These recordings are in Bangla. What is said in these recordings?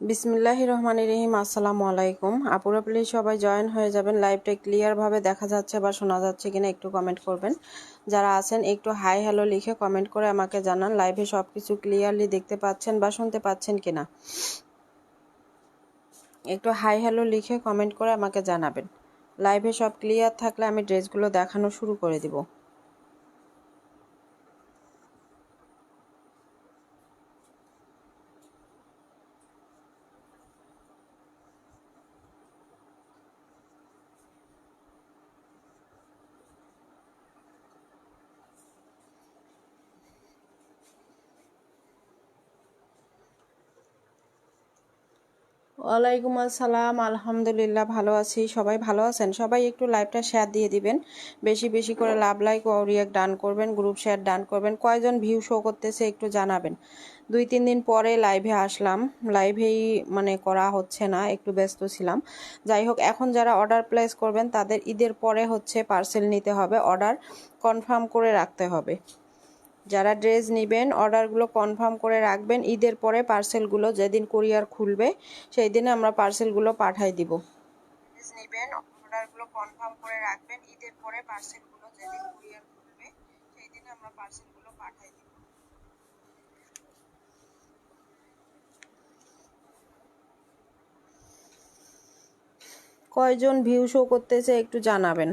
বিসমিল্লাহির রহমানির রহিম। আসসালামু আলাইকুম আপুরা, প্লিজ সবাই জয়েন হয়ে যাবেন। লাইভটা ক্লিয়ারভাবে দেখা যাচ্ছে বা শোনা যাচ্ছে কিনা একটু কমেন্ট করবেন। যারা আছেন একটু হাই হ্যালো লিখে কমেন্ট করে আমাকে জানান লাইভে সব কিছু ক্লিয়ারলি দেখতে পাচ্ছেন বা শুনতে পাচ্ছেন কিনা। একটু হাই হ্যালো লিখে কমেন্ট করে আমাকে জানাবেন। লাইভে সব ক্লিয়ার থাকলে আমি ড্রেসগুলো দেখানো শুরু করে দিব। ওয়ালাইকুম আসসালাম, আলহামদুলিল্লাহ ভালো আছি। সবাই ভালো আছেন? সবাই একটু লাইভটা শেয়ার দিয়ে দিবেন, বেশি বেশি করে লাভ লাইক ও রিয়াক্ট ডান করবেন, গ্রুপ শেয়ার ডান করবেন। কয়জন ভিউ শো করতেছে একটু জানাবেন। 2-3 দিন পরে লাইভে আসলাম, লাইভেই করা হচ্ছে না, একটু ব্যস্ত ছিলাম। যাই হোক, এখন যারা অর্ডার প্লেস করবেন তাদের ঈদের পরে পার্সেল নিতে হবে, অর্ডার কনফার্ম করে রাখতে হবে। যারা ড্রেস নেবেন অর্ডারগুলো কনফার্ম করে রাখবেন। ঈদের পরে পার্সেলগুলো যেদিন কুরিয়ার খুলবে সেই দিনে আমরা পার্সেলগুলো পাঠাই দিব। ড্রেস নেবেন অর্ডারগুলো কনফার্ম করে রাখবেন। ঈদের পরে পার্সেলগুলো যেদিন কুরিয়ার খুলবে সেই দিনে আমরা পার্সেলগুলো পাঠাই দিব। কয়জন ভিউ শো করতেছে একটু জানাবেন।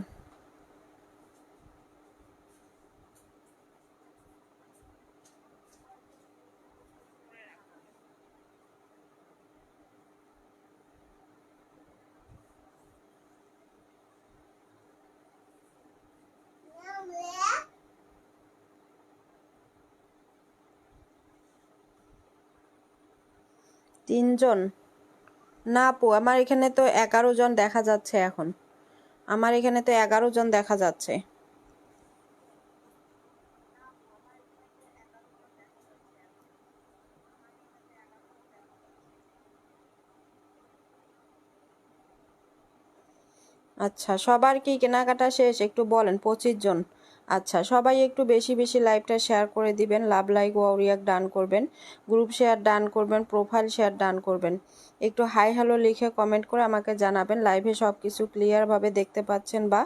3 জন? না আপু, আমার এখানে তো 11 জন দেখা যাচ্ছে। এখন আমার এখানে তো 11 জন দেখা যাচ্ছে। আচ্ছা, সবার কি কেনাকাটা শেষ একটু বলেন। 25 জন। আচ্ছা, সবাই একটু বেশি বেশি লাইভটা শেয়ার করে দিবেন, লাভ লাইক ও রিয়াক্ট ডান করবেন, গ্রুপ শেয়ার ডান করবেন, প্রোফাইল শেয়ার ডান করবেন। একটু হাই হ্যালো লিখে কমেন্ট করে আমাকে জানাবেন লাইভে সব কিছু ক্লিয়ারভাবে দেখতে পাচ্ছেন বা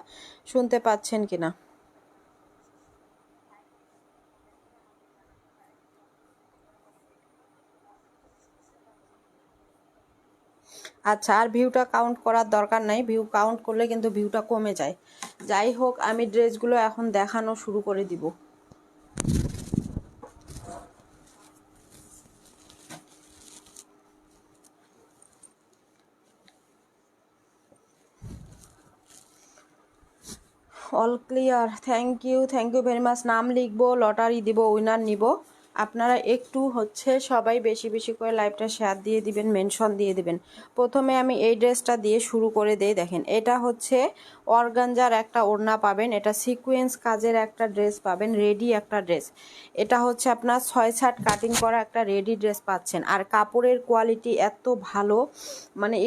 শুনতে পাচ্ছেন কিনা। আচ্ছা, আর ভিউটা কাউন্ট করার দরকার নাই, ভিউ কাউন্ট করলে কিন্তু ভিউটা কমে যায়। যাই হোক, আমি ড্রেসগুলো এখন দেখানো শুরু করে দিব। All clear, thank you very much. নাম লিখবো, লটারি দিব, উইনার নিব। আপনারা একটু সবাই বেশি বেশি করে লাইভটা শেয়ার দিয়ে দিবেন, মেনশন দিয়ে দিবেন। প্রথমে আমি এই ড্রেসটা দিয়ে শুরু করে দেই। দেখেন, এটা অর্গানজার একটা ওড়না পাবেন, এটা সিকোয়েন্স কাজের একটা ড্রেস পাবেন, রেডি একটা ড্রেস। এটা আপনার 6-7 কাটিং করা একটা রেডি ড্রেস পাচ্ছেন। আর কাপড়ের কোয়ালিটি এত ভালো,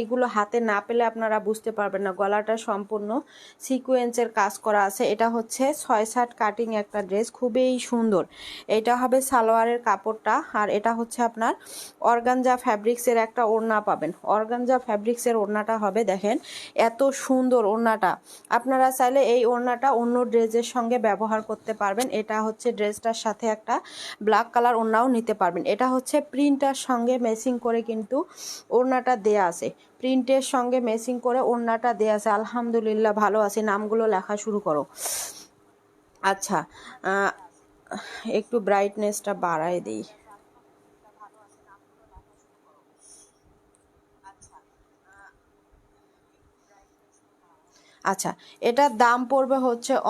এগুলো হাতে না পেলে আপনারা বুঝতে পারবেন না। গলাটা সম্পূর্ণ সিকোয়েন্সের কাজ করা আছে। এটা 6-7 কাটিং একটা ড্রেস, খুবই সুন্দর। এটা হবে সালোয়ারের কাপড়টা। আর এটা আপনার অর্গানজা ফ্যাব্রিক্সের একটা ওড়না পাবেন। অর্গানজা ফ্যাব্রিক্সের ওড়নাটা হবে, দেখেন এত সুন্দর ওড়নাটা। আপনারা চাইলে এই ওড়নাটা অন্য ড্রেসের সঙ্গে ব্যবহার করতে পারবেন। এটা ড্রেসটার সাথে একটা ব্ল্যাক কালার ওড়নাও নিতে পারবেন। এটা প্রিন্টার সঙ্গে ম্যাচিং করে কিন্তু ওড়নাটা দেয়া আছে, প্রিন্টের সঙ্গে ম্যাচিং করে ওড়নাটা দেয়া আছে। আলহামদুলিল্লাহ ভালো আছে। নামগুলো লেখা শুরু করো। আচ্ছা, একটু ব্রাইটনেসটা বাড়ায় দিই। আচ্ছা, এটার দাম পড়বে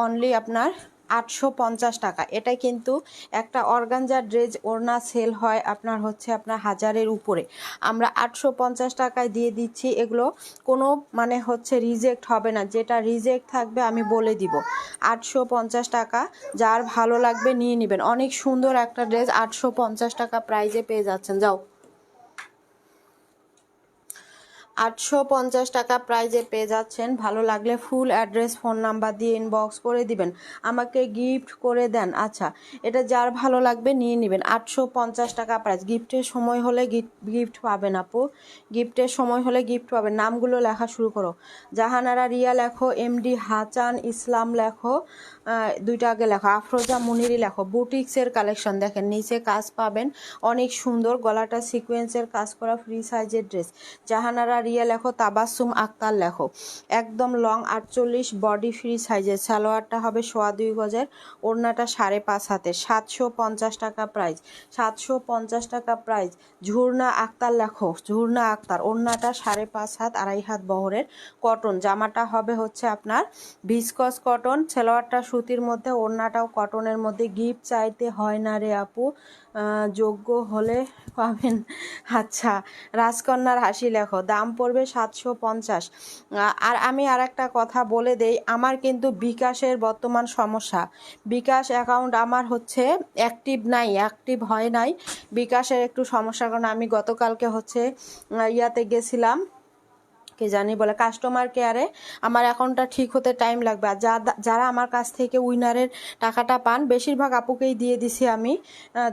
অনলি আপনার 850 টাকা। এটা কিন্তু একটা অর্গানজা ড্রেস ওড়না সেল হয় আপনার আপনার 1000-এর উপরে। আমরা 850 টাকায় দিয়ে দিচ্ছি। এগুলো কোনো রিজেক্ট হবে না, যেটা রিজেক্ট থাকবে আমি বলে দিব। 850 টাকা, যার ভালো লাগবে নিয়ে নেবেন। অনেক সুন্দর একটা ড্রেস 850 টাকা প্রাইজে পেয়ে যাচ্ছেন। যাও। 850 টাকা প্রাইজে পেয়ে যাচ্ছেন। ভালো লাগলে ফুল অ্যাড্রেস ফোন নাম্বার দিয়ে ইনবক্স করে দিবেন, আমাকে গিফট করে দেন। আচ্ছা, এটা যার ভালো লাগবে নিয়ে নেবেন। 850 টাকা প্রাইস। গিফটের সময় হলে গিফট পাবেন আপু, গিফটের সময় হলে গিফট পাবেন। নামগুলো লেখা শুরু করো। জাহানারা রিয়া লেখো, এমডি হাসান ইসলাম লেখো, দুইটা আগে লেখো, আফরোজা মুনিরি লেখো। বুটিক্সের কালেকশন দেখেন, নিচে কাজ পাবেন অনেক সুন্দর, গলাটা সিকোয়েন্সের কাজ করা, ফ্রি সাইজের ড্রেস। জাহানারা রিয়া লেখো, তাবাসুম আক্তার লেখো। একদম লং 48, বডি ফ্রি সাইজের। সালোয়ারটা হবে 2.25 গজের, ওড়নাটা 5.5 হাতের। 750 টাকা প্রাইস, 750 টাকা প্রাইস। ঝুরনা আক্তার লেখো, ঝুরনা আক্তার। ওড়নাটা 5.5 হাত, 2.5 হাত বহরের, কটন। জামাটা হবে হচ্ছে আপনার ভিসকস কটন, সালোয়ারটা সুতির মধ্যে, ওড়নাটাও কটনের মধ্যে। গিফট চাইতে হয় না রে আপু, যোগ্য হলে পাবেন। আচ্ছা, রাজকন্যার হাসি লেখো। দাম পড়বে 750। আর আমি আর একটা কথা বলে দেই, আমার কিন্তু বিকাশের বর্তমান সমস্যা। বিকাশ অ্যাকাউন্ট আমার হচ্ছে অ্যাক্টিভ নাই, অ্যাক্টিভ হয় নাই। বিকাশের একটু সমস্যার কারণে আমি গতকালকে হচ্ছে ইয়াতে গেছিলাম, কে জানি বলে কাস্টমার কেয়ারে। আমার অ্যাকাউন্টটা ঠিক হতে টাইম লাগবে। আর যারা আমার কাছ থেকে উইনারের টাকাটা পান, বেশিরভাগ আপুকেই দিয়ে দিছি আমি।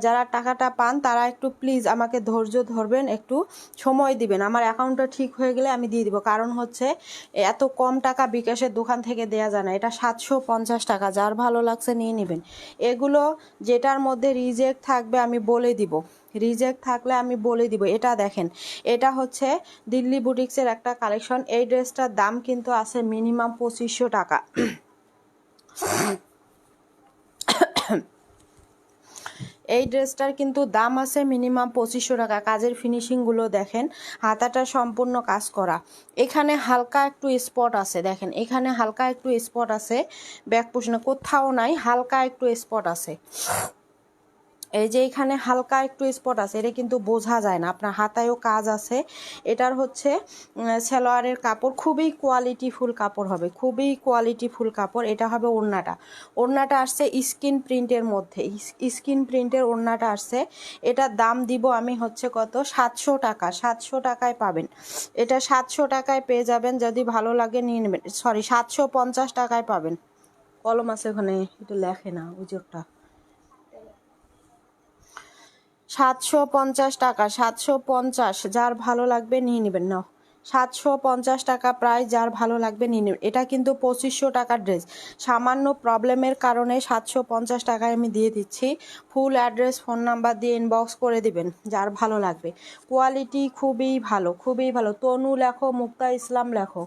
যারা টাকাটা পান তারা একটু প্লিজ আমাকে ধৈর্য ধরবেন, একটু সময় দিবেন। আমার অ্যাকাউন্টটা ঠিক হয়ে গেলে আমি দিয়ে দিব। কারণ হচ্ছে এত কম টাকা বিকাশের দোকান থেকে দেয়া যায় না। এটা 750 টাকা, যার ভালো লাগছে নিয়ে নেবেন। এগুলো যেটার মধ্যে রিজেক্ট থাকবে আমি বলে দিব, রিজেক্ট থাকলে আমি বলে দিব। এটা দেখেন, এটা হচ্ছে দিল্লি বুটিক্সের একটা কালেকশন। এই ড্রেসটার দাম কিন্তু আছে মিনিমাম 2500 টাকা। এই ড্রেসটার কিন্তু দাম আছে মিনিমাম 2500 টাকা। কাজের ফিনিশিংগুলো দেখেন, হাতাটা সম্পূর্ণ কাজ করা। এখানে হালকা একটু স্পট আছে, দেখেন এখানে হালকা একটু স্পট আছে, ব্যাক পোষণে কোথাও নাই, হালকা একটু স্পট আছে। এই যে এখানে হালকা একটু স্পট আছে, এটা কিন্তু বোঝা যায় না, আপনার হাতায়ও কাজ আছে। এটার হচ্ছে সালোয়ারের কাপড় খুবই কোয়ালিটিফুল কাপড় হবে, খুবই কোয়ালিটিফুল কাপড়। এটা হবে ওড়নাটা, ওড়নাটা আসছে স্কিন প্রিন্টের মধ্যে, স্কিন প্রিন্টের ওড়নাটা আসছে। এটার দাম দিব আমি হচ্ছে কত, 700 টাকা। 700 টাকায় পাবেন এটা, 700 টাকায় পেয়ে যাবেন। যদি ভালো লাগে নিয়ে নেবেন। সরি, 750 টাকায় পাবেন। কলম আছে ওখানে, একটু লেখে না উজোরটা। 750 টাকা, 750। যার ভালো লাগবে নিয়ে নেবেন। নাও, 750 টাকা প্রাইস, যার ভালো লাগবে নিয়ে নেবেন। এটা কিন্তু 2500 টাকার ড্রেস, সামান্য প্রবলেমের কারণে 750 টাকায় আমি দিয়ে দিচ্ছি। ফুল অ্যাড্রেস ফোন নাম্বার দিয়ে ইনবক্স করে দিবেন, যার ভালো লাগবে। কোয়ালিটি খুবই ভালো, খুবই ভালো। তনু লেখো, মুক্তা ইসলাম লেখো,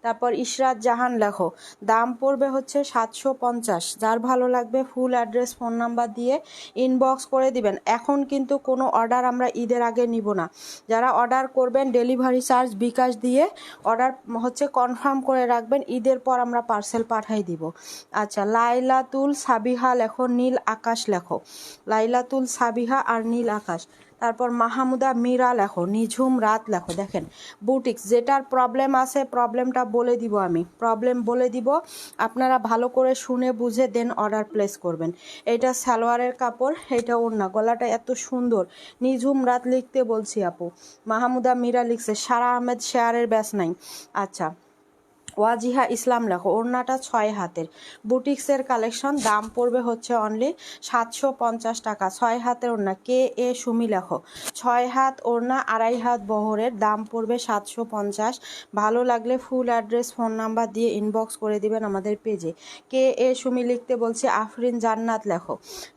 তারপর ইশরাত জাহান লেখো। দাম পড়বে হচ্ছে 750। যার ভালো লাগবে ফুল অ্যাড্রেস ফোন নাম্বার দিয়ে ইনবক্স করে দিবেন। এখন কিন্তু কোনো অর্ডার আমরা ঈদের আগে নিব না। যারা অর্ডার করবেন ডেলিভারি চার্জ বিকাশ দিয়ে অর্ডার হচ্ছে কনফার্ম করে রাখবেন, ঈদের পর আমরা পার্সেল পাঠাই দিব। আচ্ছা, লাইলাতুল সাবিহা লেখো, নীল আকাশ লেখো। লাইলাতুল সাবিহা আর নীল আকাশ। তারপর মাহমুদা মীরা লেখো, নিঝুম রাত লেখো। দেখেন বুটিক্স, যেটার প্রবলেম আছে প্রবলেমটা বলে দিব আমি, প্রবলেম বলে দিব। আপনারা ভালো করে শুনে বুঝে দেন অর্ডার প্লেস করবেন। এটা সালোয়ারের কাপড়, এটা ওড়না, গলাটা এত সুন্দর। নিঝুম রাত লিখতে বলছি আপু, মাহমুদা মীরা লিখছে, সারা আহমেদ শেয়ারের ব্যাস নাই। আচ্ছা, ওয়াজিহা ইসলাম লেখো। ওড়নাটা 6 হাতের, বুটিক্সের কালেকশন। দাম পড়বে হচ্ছে অনলি 750 টাকা। 6 হাতের ওড়না। কে এ সুমি লেখো, 6 হাত ওড়না, 2.5 হাত বহরের। দাম পড়বে 750। ভালো লাগলে ফুল অ্যাড্রেস ফোন নাম্বার দিয়ে ইনবক্স করে দিবেন আমাদের পেজে। কে এ সুমি লিখতে বলছি, আফরিন জান্নাত লেখো।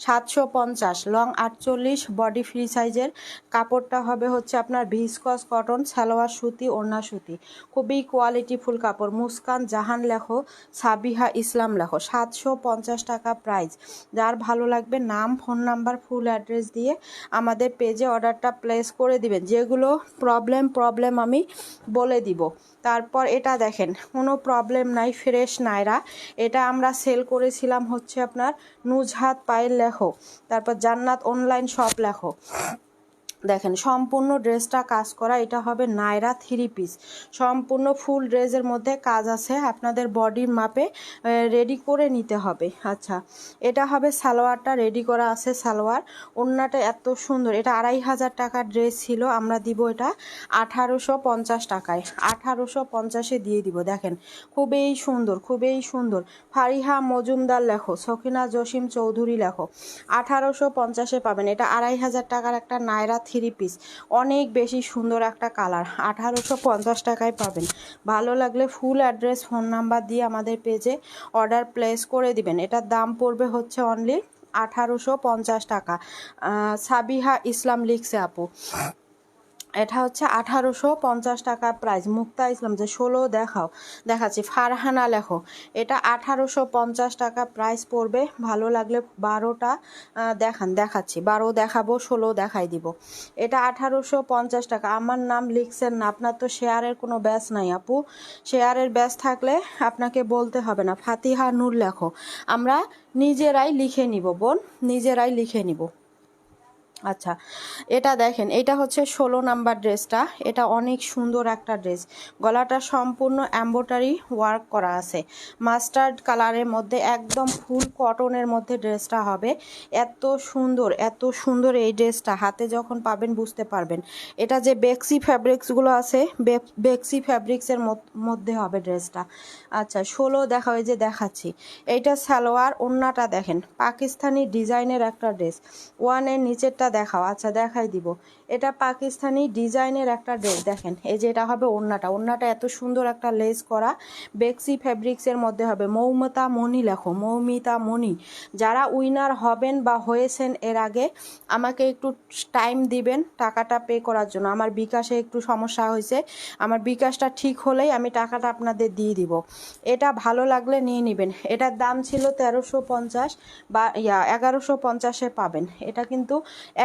750, লং 48, বডি ফ্রি সাইজের। কাপড়টা হবে হচ্ছে আপনার ভিসকস কটন, সালোয়ার সুতি, ওড়না সুতি। খুবই কোয়ালিটিফুল কাপড়। মুস্কান জাহান লেখো, সাবিহা ইসলাম লেখো। 750 টাকা প্রাইস। যার ভালো লাগবে নাম, ফোন নাম্বার, ফুল অ্যাড্রেস দিয়ে আমাদের পেজে অর্ডারটা প্লেস করে দিবেন। যেগুলো প্রবলেম আমি বলে দিব। তারপর এটা দেখেন, কোনো প্রবলেম নাই, ফ্রেশ নাইরা। এটা আমরা সেল করেছিলাম হচ্ছে আপনার নুজহাত পায়েল লেখো, তারপর জান্নাত অনলাইন শপ লেখো। দেখেন সম্পূর্ণ ড্রেসটা কাজ করা, এটা হবে নায়রা 3 পিস, সম্পূর্ণ ফুল ড্রেসের মধ্যে কাজ আছে, আপনাদের বডির মাপে রেডি করে নিতে হবে। আচ্ছা, এটা হবে সালোয়ারটা রেডি করা আছে, সালোয়ার। ওড়নাটা এত সুন্দর, এটা 2500 টাকার ড্রেস ছিল, আমরা দিব এটা 1850 টাকায়, 1850-এ দিয়ে দিব। দেখেন খুবই সুন্দর, খুবই সুন্দর। ফারিহা মজুমদার লেখো, সকিনা জসিম চৌধুরী লেখো, 1850-এ পাবেন। এটা 2500 টাকার একটা নায়রা 3 পিস, অনেক বেশি সুন্দর একটা কালার, 1850 টাকায় পাবেন। ভালো লাগলে ফুল অ্যাড্রেস ফোন নাম্বার দিয়ে আমাদের পেজে অর্ডার প্লেস করে দিবেন। এটার দাম পড়বে হচ্ছে অনলি 1850 টাকা। সাবিহা ইসলাম লিখছে আপু, এটা হচ্ছে 1850 টাকা প্রাইস। মুক্তা ইসলাম যে 16 দেখাও, দেখাচ্ছি। ফারহানা লেখো, এটা 1850 টাকা প্রাইস পড়বে। ভালো লাগলে 12টা দেখাচ্ছি, 12 দেখাবো, 16 দেখাই দিব। এটা 1850 টাকা। আমার নাম লিখছেন না, আপনার তো শেয়ারের কোনো ব্যাচ নাই আপু, শেয়ারের ব্যাচ থাকলে আপনাকে বলতে হবে না। ফাতিহা নূর লেখো, আমরা নিজেরাই লিখে নিব বোন, নিজেরাই লিখে নিব। আচ্ছা, এটা দেখেন, এটা হচ্ছে 16 নাম্বার ড্রেসটা, এটা অনেক সুন্দর একটা ড্রেস। গলাটা সম্পূর্ণ এমব্রয়ডারি ওয়ার্ক করা আছে, মাস্টার্ড কালারের মধ্যে, একদম ফুল কটনের মধ্যে ড্রেসটা হবে। এত সুন্দর, এত সুন্দর এই ড্রেসটা, হাতে যখন পাবেন বুঝতে পারবেন। এটা যে বেক্সি ফ্যাব্রিক্সগুলো আছে, বেক্সি ফ্যাব্রিক্সের মধ্যে হবে ড্রেসটা। আচ্ছা, 16 দেখা, ওই যে দেখাচ্ছি। এইটা সালোয়ার, ওড়নাটা দেখেন পাকিস্তানি ডিজাইনের একটা ড্রেস। ওয়ানের নিচেরটা দেখাও, আচ্ছা দেখাই দিব। এটা পাকিস্তানি ডিজাইনের একটা ড্রেস, দেখেন এই যে এটা হবে ওড়নাটা। ওড়নাটা এত সুন্দর একটা লেস করা, বেক্সি ফ্যাব্রিক্সের মধ্যে হবে। মৌমিতা মণি লেখো, মৌমিতা মণি। যারা উইনার হবেন বা হয়েছেন এর আগে, আমাকে একটু টাইম দিবেন টাকাটা পে করার জন্য। আমার বিকাশে একটু সমস্যা হয়েছে, আমার বিকাশটা ঠিক হলেই আমি টাকাটা আপনাদের দিয়ে দিব। এটা ভালো লাগলে নিয়ে নেবেন। এটার দাম ছিল 1350 বা 1150-এ পাবেন। এটা কিন্তু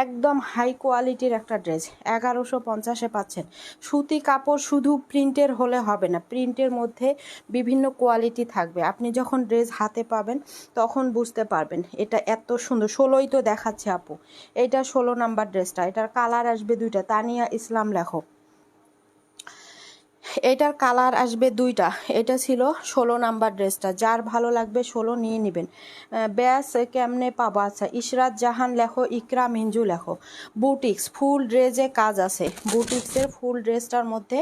একদম হাই কোয়ালিটির একটা ড্রেস, 1150-এ পাচ্ছেন। সুতি কাপড় শুধু প্রিন্টের হলে হবে না, প্রিন্টের মধ্যে বিভিন্ন কোয়ালিটি থাকবে। আপনি যখন ড্রেস হাতে পাবেন তখন বুঝতে পারবেন। এটা এত সুন্দর, 16ই তো দেখাচ্ছে আপু। এইটা 16 নাম্বার ড্রেসটা, এটার কালার আসবে 2টা। তানিয়া ইসলাম লেখো, এটার কালার আসবে 2টা। এটা ছিল 16 নাম্বার ড্রেসটা, যার ভালো লাগবে 16 নিয়ে নেবেন। ব্যাস কেমনে পাবো? আচ্ছা, ইশরাত জাহান লেখো, ইকরা মিঞ্জু লেখো। বুটিক্স ফুল ড্রেসে কাজ আছে, বুটিক্সের ফুল ড্রেসটার মধ্যে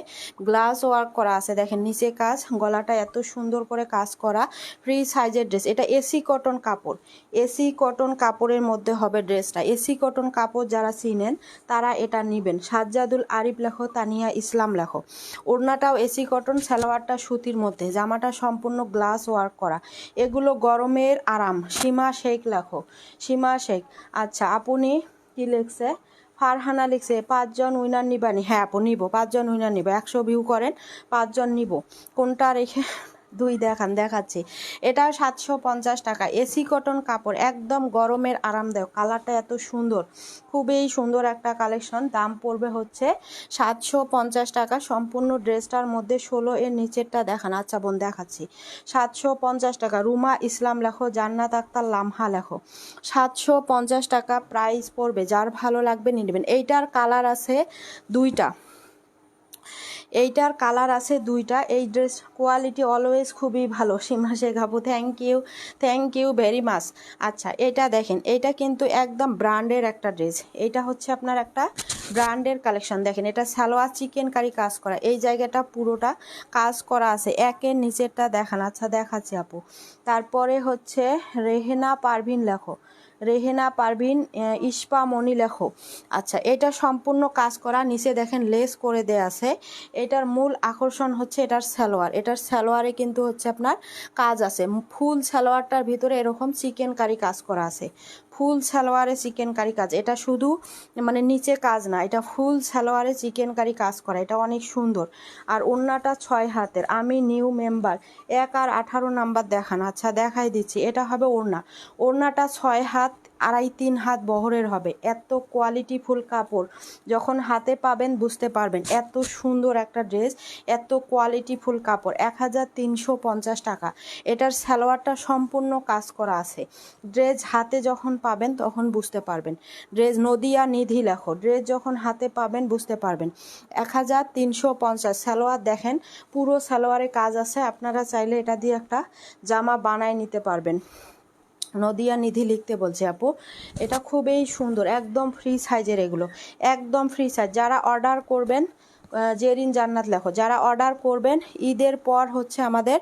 গ্লাস ওয়ার্ক করা আছে, দেখেন নিচে কাজ, গলাটা এত সুন্দর করে কাজ করা, ফ্রি সাইজের ড্রেস। এটা এসি কটন কাপড়, এসি কটন কাপড়ের মধ্যে হবে ড্রেসটা। এসি কটন কাপড় যারা চিনেন তারা এটা নেবেন। সাজ্জাদুল আরিফ লেখো, তানিয়া ইসলাম লেখো। ওড়নাটাও এসি কটন, সালোয়ারটা সুতির মধ্যে, জামাটা সম্পূর্ণ গ্লাস ওয়ার্ক করা। এগুলো গরমের আরাম। সীমা শেখ লেখো, সীমা শেখ। আচ্ছা, আপনি কি লিখছে? ফারহানা লিখছে 5 জন উইনার নিবানি। হ্যাঁ আপু নিব, 5 জন উইনার নিব। 100 ভিউ করেন, 5 জন নিব। কোনটা রেখে 2 দেখাচ্ছি। এটাও 750 টাকা, এসি কটন কাপড়, একদম গরমের আরামদায়ক। কালারটা এত সুন্দর, খুবই সুন্দর একটা কালেকশন। দাম পড়বে হচ্ছে 750 টাকা। সম্পূর্ণ ড্রেসটার মধ্যে 16 এর নিচেরটা দেখান। আচ্ছা বোন দেখাচ্ছি, 750 টাকা। রুমা ইসলাম লেখো, জান্নাত আক্তার লামহা লেখো, 750 টাকা প্রাইস পড়বে। যার ভালো লাগবে নিয়ে নেবেন। এইটার কালার আছে 2টা, এইটার কালার আছে 2টা। এই ড্রেস কোয়ালিটি অলওয়েজ খুবই ভালো। সীমা শেখ আপু, থ্যাংক ইউ ভেরি মাচ। আচ্ছা, এটা দেখেন, এটা কিন্তু একদম ব্র্যান্ডের একটা ড্রেস। এটা হচ্ছে আপনার একটা ব্র্যান্ডের কালেকশন। দেখেন এটা সালোয়ার চিকেন কারি কাজ করা, এই জায়গাটা পুরোটা কাজ করা আছে। একের নিচেরটা দেখান। আচ্ছা দেখাচ্ছি আপু। তারপরে হচ্ছে রেহেনা পারভিন লেখো, রেহেনা পারভিন ইস্পা মনি লেখো। আচ্ছা, এটা সম্পূর্ণ কাজ করা, নিচে দেখেন লেস করে দেয়া আছে। এটার মূল আকর্ষণ হচ্ছে এটার সালোয়ার। এটার সালোয়ারে কিন্তু হচ্ছে আপনার কাজ আছে, ফুল সালোয়ারটার ভিতরে এরকম চিকেন কারি কাজ করা আছে। ফুল সালোয়ারে চিকেন কারি কাজ, এটা শুধু মানে নিচে কাজ না, এটা ফুল সালোয়ারে চিকেন কারি কাজ করা। এটা অনেক সুন্দর। আর ওড়নাটা 6 হাতের। আমি নিউ মেম্বার, 1 আর 18 নাম্বার দেখান। আচ্ছা দেখাই দিচ্ছি। এটা হবে ওড়না, ওড়নাটা 6 হাত, 2.5-3 হাত বহরের হবে। এত কোয়ালিটিফুল কাপড়, যখন হাতে পাবেন বুঝতে পারবেন এত সুন্দর একটা ড্রেস, এত কোয়ালিটিফুল কাপড়। 1350 টাকা। এটার সালোয়ারটা সম্পূর্ণ কাজ করা আছে। ড্রেস হাতে যখন পাবেন তখন বুঝতে পারবেন। ড্রেস নদিয়া নিধি লেখো, ড্রেস যখন হাতে পাবেন বুঝতে পারবেন। 1350। সালোয়ার দেখেন, পুরো সালোয়ারে কাজ আছে। আপনারা চাইলে এটা দিয়ে একটা জামা বানায় নিতে পারবেন। নদিয়া নিধি লিখতে বলছে আপু, এটা খুবই সুন্দর, একদম ফ্রি সাইজের, এগুলো একদম ফ্রি সাইজ। যারা অর্ডার করবেন, জেরিন জান্নাত লেখো, যারা অর্ডার করবেন ঈদের পর হচ্ছে আমাদের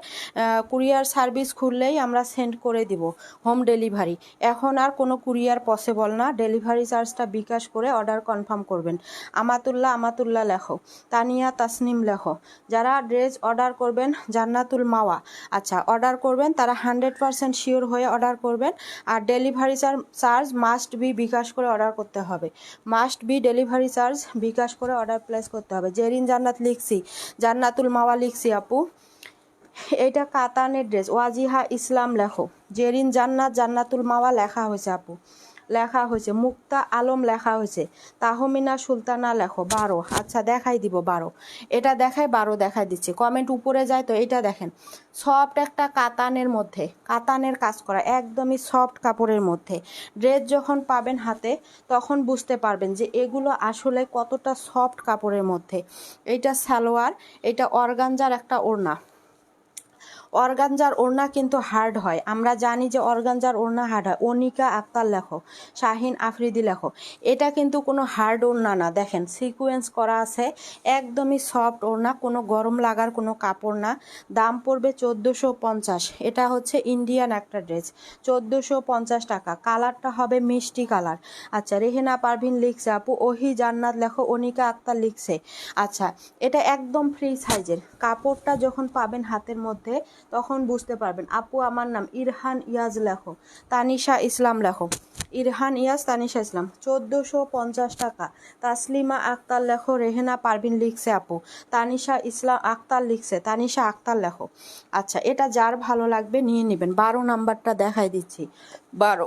কুরিয়ার সার্ভিস খুললেই আমরা সেন্ড করে দিব হোম ডেলিভারি। এখন আর কোনো কুরিয়ার পসিবল না, ডেলিভারি চার্জটা বিকাশ করে অর্ডার কনফার্ম করবেন। আমাতুল্লাহ লেখো, তানিয়া তাসনিম লেখো। যারা ড্রেস অর্ডার করবেন, জান্নাতুল মাওয়া, আচ্ছা অর্ডার করবেন তারা 100% শিওর হয়ে অর্ডার করবেন। আর ডেলিভারি চার্জ মাস্ট বি বিকাশ করে অর্ডার করতে হবে, মাস্ট বি ডেলিভারি চার্জ বিকাশ করে অর্ডার প্লেস করতে হবে। জেরিন জান্নাত লিখছি, জান্নাতুল মাওয়া লিখছি আপু। এটা কাতানের ড্রেস, ওয়াজিহা ইসলাম লেখো। জেরিন জান্নাত, জান্নাতুল মাওয়া লেখা হয়েছে আপু, লেখা হয়েছে। মুক্তা আলম লেখা হয়েছে। তাহমিনা সুলতানা লেখো 12। আচ্ছা দেখাই দিব 12, এটা দেখাই 12 দেখাই দিচ্ছি। কমেন্ট উপরে যায় তো। এইটা দেখেন, সফট একটা কাতানের মধ্যে, কাতানের কাজ করা, একদমই সফট কাপড়ের মধ্যে। ড্রেস যখন পাবেন হাতে তখন বুঝতে পারবেন যে এগুলো আসলে কতটা সফট কাপড়ের মধ্যে। এইটা সালোয়ার, এটা অর্গানজার একটা ওড়না। অর্গানজার ওড়না কিন্তু হার্ড হয়, আমরা জানি যে অর্গানজার ওড়না হার্ড হয়। অনিকা আক্তার লেখো, শাহিন আফ্রিদি লেখো। এটা কিন্তু কোনো হার্ড ওড়না না, দেখেন সিকোয়েন্স করা আছে, একদমই সফট ওড়না, কোনো গরম লাগার কোনো কাপড় না। দাম পড়বে 1450। এটা হচ্ছে ইন্ডিয়ান একটা ড্রেস, 1450 টাকা। কালারটা হবে মিষ্টি কালার। আচ্ছা রেহেনা পারভিন লিখছে আপু, ওহি জান্নাত লেখো, অনিকা আক্তার লিখছে। আচ্ছা এটা একদম ফ্রি সাইজের। কাপড়টা যখন পাবেন হাতের মধ্যে তখন বুঝতে পারবেন। আপু আমার নাম ইরহান ইয়াজ লেখো, তানিশা ইসলাম লেখো। ইরহান ইয়াজ, তানিশা ইসলাম, 1450 টাকা। তাসলিমা আক্তার লেখো, রেহেনা পারভিন লিখছে আপু, তানিশা ইসলাম আক্তার লিখছে, তানিশা আক্তার লেখো। আচ্ছা এটা যার ভালো লাগবে নিয়ে নেবেন। 12 নাম্বারটা দেখাই দিচ্ছি, 12।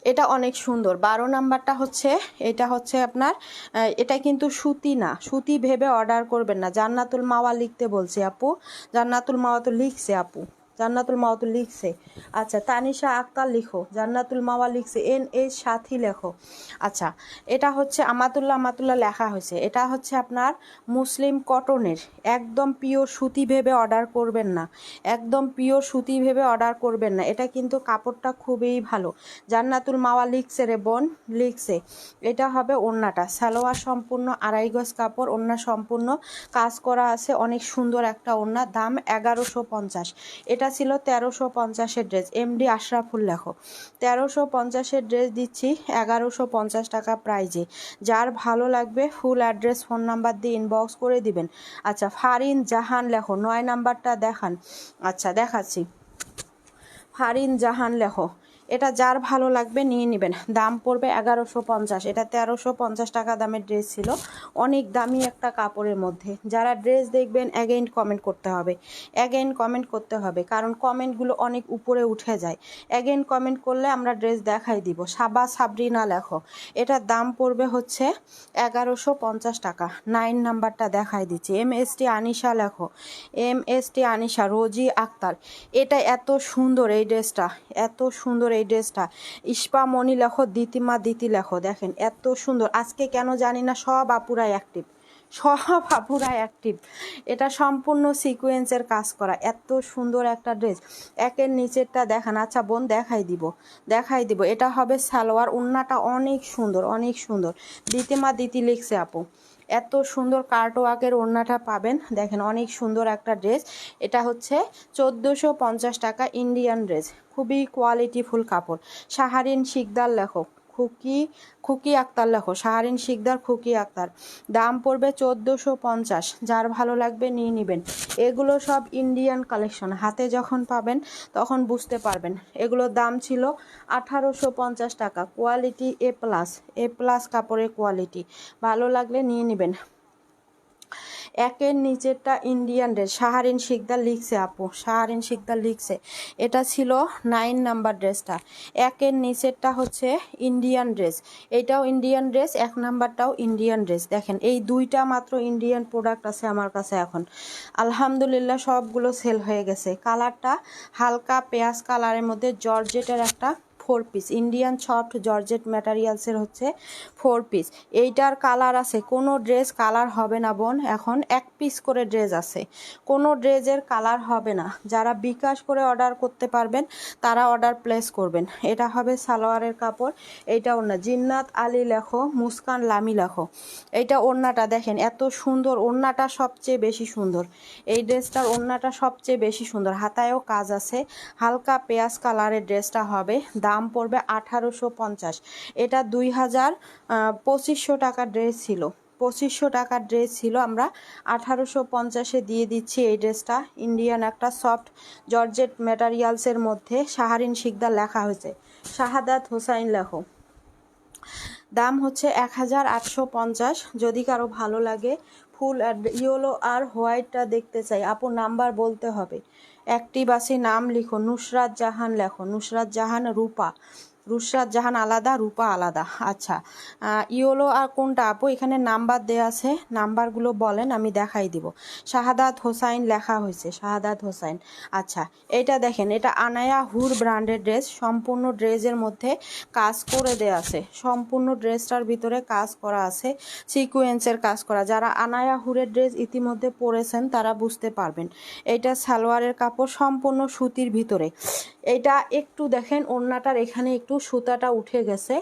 এটা অনেক সুন্দর। 12 নাম্বারটা হচ্ছে, এটা হচ্ছে আপনার, এটা কিন্তু সুতি না, সুতি ভেবে অর্ডার করবেন না। জান্নাতুল মাওয়া লিখতে বলছে আপু, জান্নাতুল মাওয়া তো লিখছে আপু, জান্নাতুল মাওয়া তো লিখছে। আচ্ছা তানিশা আক্তার লিখো, জান্নাতুল মাওয়া লিখছে, NH সাথী লেখো। আচ্ছা এটা হচ্ছে আমাতুল্লাহ লেখা হয়েছে। এটা হচ্ছে আপনার মুসলিম কটনের, একদম পিওর সুতি ভেবে অর্ডার করবেন না, একদম পিওর সুতি ভেবে অর্ডার করবেন না। এটা কিন্তু কাপড়টা খুবই ভালো। জান্নাতুল মাওয়া লিখছে রে বোন, লিখছে। এটা হবে ওড়নাটা, সালোয়ার সম্পূর্ণ 2.5 গজ কাপড়, ওড়না সম্পূর্ণ কাজ করা আছে, অনেক সুন্দর একটা ওড়না। দাম 1150। এটা ছিল 1350-এর ড্রেস। MD আশরাফুল লেখো, 1350-এর ড্রেস দিচ্ছি 1150 টাকা প্রাইজে। যার ভালো লাগবে ফুল অ্যাড্রেস ফোন নাম্বার দিয়ে ইনবক্স করে দিবেন। আচ্ছা ফারিন জাহান লেখো, 9 নাম্বারটা দেখান। আচ্ছা দেখাচ্ছি, ফারিন জাহান লেখো। এটা যার ভালো লাগবে নিয়ে নেবেন। দাম পড়বে 1150। এটা 1350 টাকা দামের ড্রেস ছিল, অনেক দামি একটা কাপড়ের মধ্যে। যারা ড্রেস দেখবেন অ্যাগেইন কমেন্ট করতে হবে, অ্যাগেইন কমেন্ট করতে হবে, কারণ কমেন্টগুলো অনেক উপরে উঠে যায়। অ্যাগেইন কমেন্ট করলে আমরা ড্রেস দেখাই দিব। সাবা সাবরিনা লেখো, এটার দাম পড়বে হচ্ছে 1150 টাকা। 9 নাম্বারটা দেখাই দিচ্ছি। MST আনিশা লেখো, MST আনিশা, রোজি আক্তার। এটা এত সুন্দর এই ড্রেসটা, এত সুন্দর এই ড্রেসটা। ইস্পা মনি লেখো, দিতি লেখো। দেখেন এত সুন্দর, আজকে কেন জানি না সব আপুরাই অ্যাক্টিভ, সব আপুরাই অ্যাক্টিভ। এটা সম্পূর্ণ সিকোয়েন্সের কাজ করা, এত সুন্দর একটা ড্রেস। একের নিচেরটা দেখান। আচ্ছা বোন দেখাই দিব। এটা হবে সালোয়ার, ওড়নাটা অনেক সুন্দর, অনেক সুন্দর। দিতি লিখছে আপু, এত সুন্দর কার্টওয়ার্কের ওড়নাটা পাবেন। দেখেন অনেক সুন্দর একটা ড্রেস। এটা হচ্ছে 1450 টাকা, ইন্ডিয়ান ড্রেস, খুবই কোয়ালিটিফুল কাপড়। শাহারিন শিকদার লেখো, খুকি আক্তার লেখো, শাহারিন শিকদার, খুকি আক্তার। দাম পড়বে 1450। যার ভালো লাগবে নিয়ে নেবেন। এগুলো সব ইন্ডিয়ান কালেকশন, হাতে যখন পাবেন তখন বুঝতে পারবেন। এগুলোর দাম ছিল 1850 টাকা। কোয়ালিটি এ প্লাস কাপড়ের কোয়ালিটি, ভালো লাগলে নিয়ে নেবেন। একের নিচেরটা ইন্ডিয়ান ড্রেস, শাহারিন শিকদার লিখছে আপু, শাহারিন শিকদার লিখছে। এটা ছিল 9 নাম্বার ড্রেসটা। একের নিচেরটা হচ্ছে ইন্ডিয়ান ড্রেস, এটাও ইন্ডিয়ান ড্রেস, 1 নাম্বারটাও ইন্ডিয়ান ড্রেস। দেখেন এই দুইটা মাত্র ইন্ডিয়ান প্রোডাক্ট আছে আমার কাছে এখন, আলহামদুলিল্লাহ সবগুলো সেল হয়ে গেছে। কালারটা হালকা পেঁয়াজ কালারের মধ্যে জর্জেটের একটা 4 পিস, ইন্ডিয়ান সফট জর্জেট ম্যাটেরিয়ালসের হচ্ছে 4 পিস। এইটার কালার আছে, কোনো ড্রেস কালার হবে না বোন, এখন 1 পিস করে ড্রেস আছে, কোনো ড্রেসের কালার হবে না। যারা বিকাশ করে অর্ডার করতে পারবেন তারা অর্ডার প্লেস করবেন। এটা হবে সালোয়ারের কাপড়, এইটা ওড়না, জিন্নাত আলী লেখো, মুস্কান লামি লেখো। এইটা ওড়নাটা দেখেন এত সুন্দর, ওড়নাটা সবচেয়ে বেশি সুন্দর, এই ড্রেসটার ওড়নাটা সবচেয়ে বেশি সুন্দর, হাতায়ও কাজ আছে, হালকা পেঁয়াজ কালারের ড্রেসটা হবে। দাম পড়বে 1850। এটা 2500 টাকার ড্রেস ছিল, 2500 টাকার ড্রেস ছিল, আমরা 1850-এ দিয়ে দিচ্ছি এই ড্রেসটা। ইন্ডিয়ান একটা সফট জর্জেট ম্যাটেরিয়ালসের মধ্যে শাহারিন শিকদার লেখা হয়েছে, শাহাদাত হোসাইন লেখো। দাম হচ্ছে 1850। যদি কারো ভালো লাগে, ফুল ইয়েলো আর হোয়াইটটা দেখতে চাই আপু, নাম্বার বলতে হবে। অ্যাক্টিভ আছে নাম লিখো, নুসরাত জাহান লেখো, নুসরাত জাহান রূপা, নুসরাত জাহান আলাদা, রূপা আলাদা। আচ্ছা ইয়েলো আর কোনটা আপু, এখানে নাম্বার দেওয়া আছে, নাম্বারগুলো বলেন আমি দেখাই দিব। শাহাদাত হোসাইন লেখা হয়েছে, শাহাদাত হোসাইন। আচ্ছা এটা দেখেন, এটা আনায়া হুর ব্র্যান্ডের ড্রেস, সম্পূর্ণ ড্রেসের মধ্যে কাজ করে দেওয়া আছে, সম্পূর্ণ ড্রেসটার ভিতরে কাজ করা আছে, সিকুয়েন্সের কাজ করা। যারা আনায়া হুরের ড্রেস ইতিমধ্যে পরেছেন তারা বুঝতে পারবেন। এইটা সালোয়ারের কাপড় সম্পূর্ণ সুতির ভিতরে। এটা একটু দেখেন ওড়নাটার এখানে একটু সুতাটা উঠে গেছে,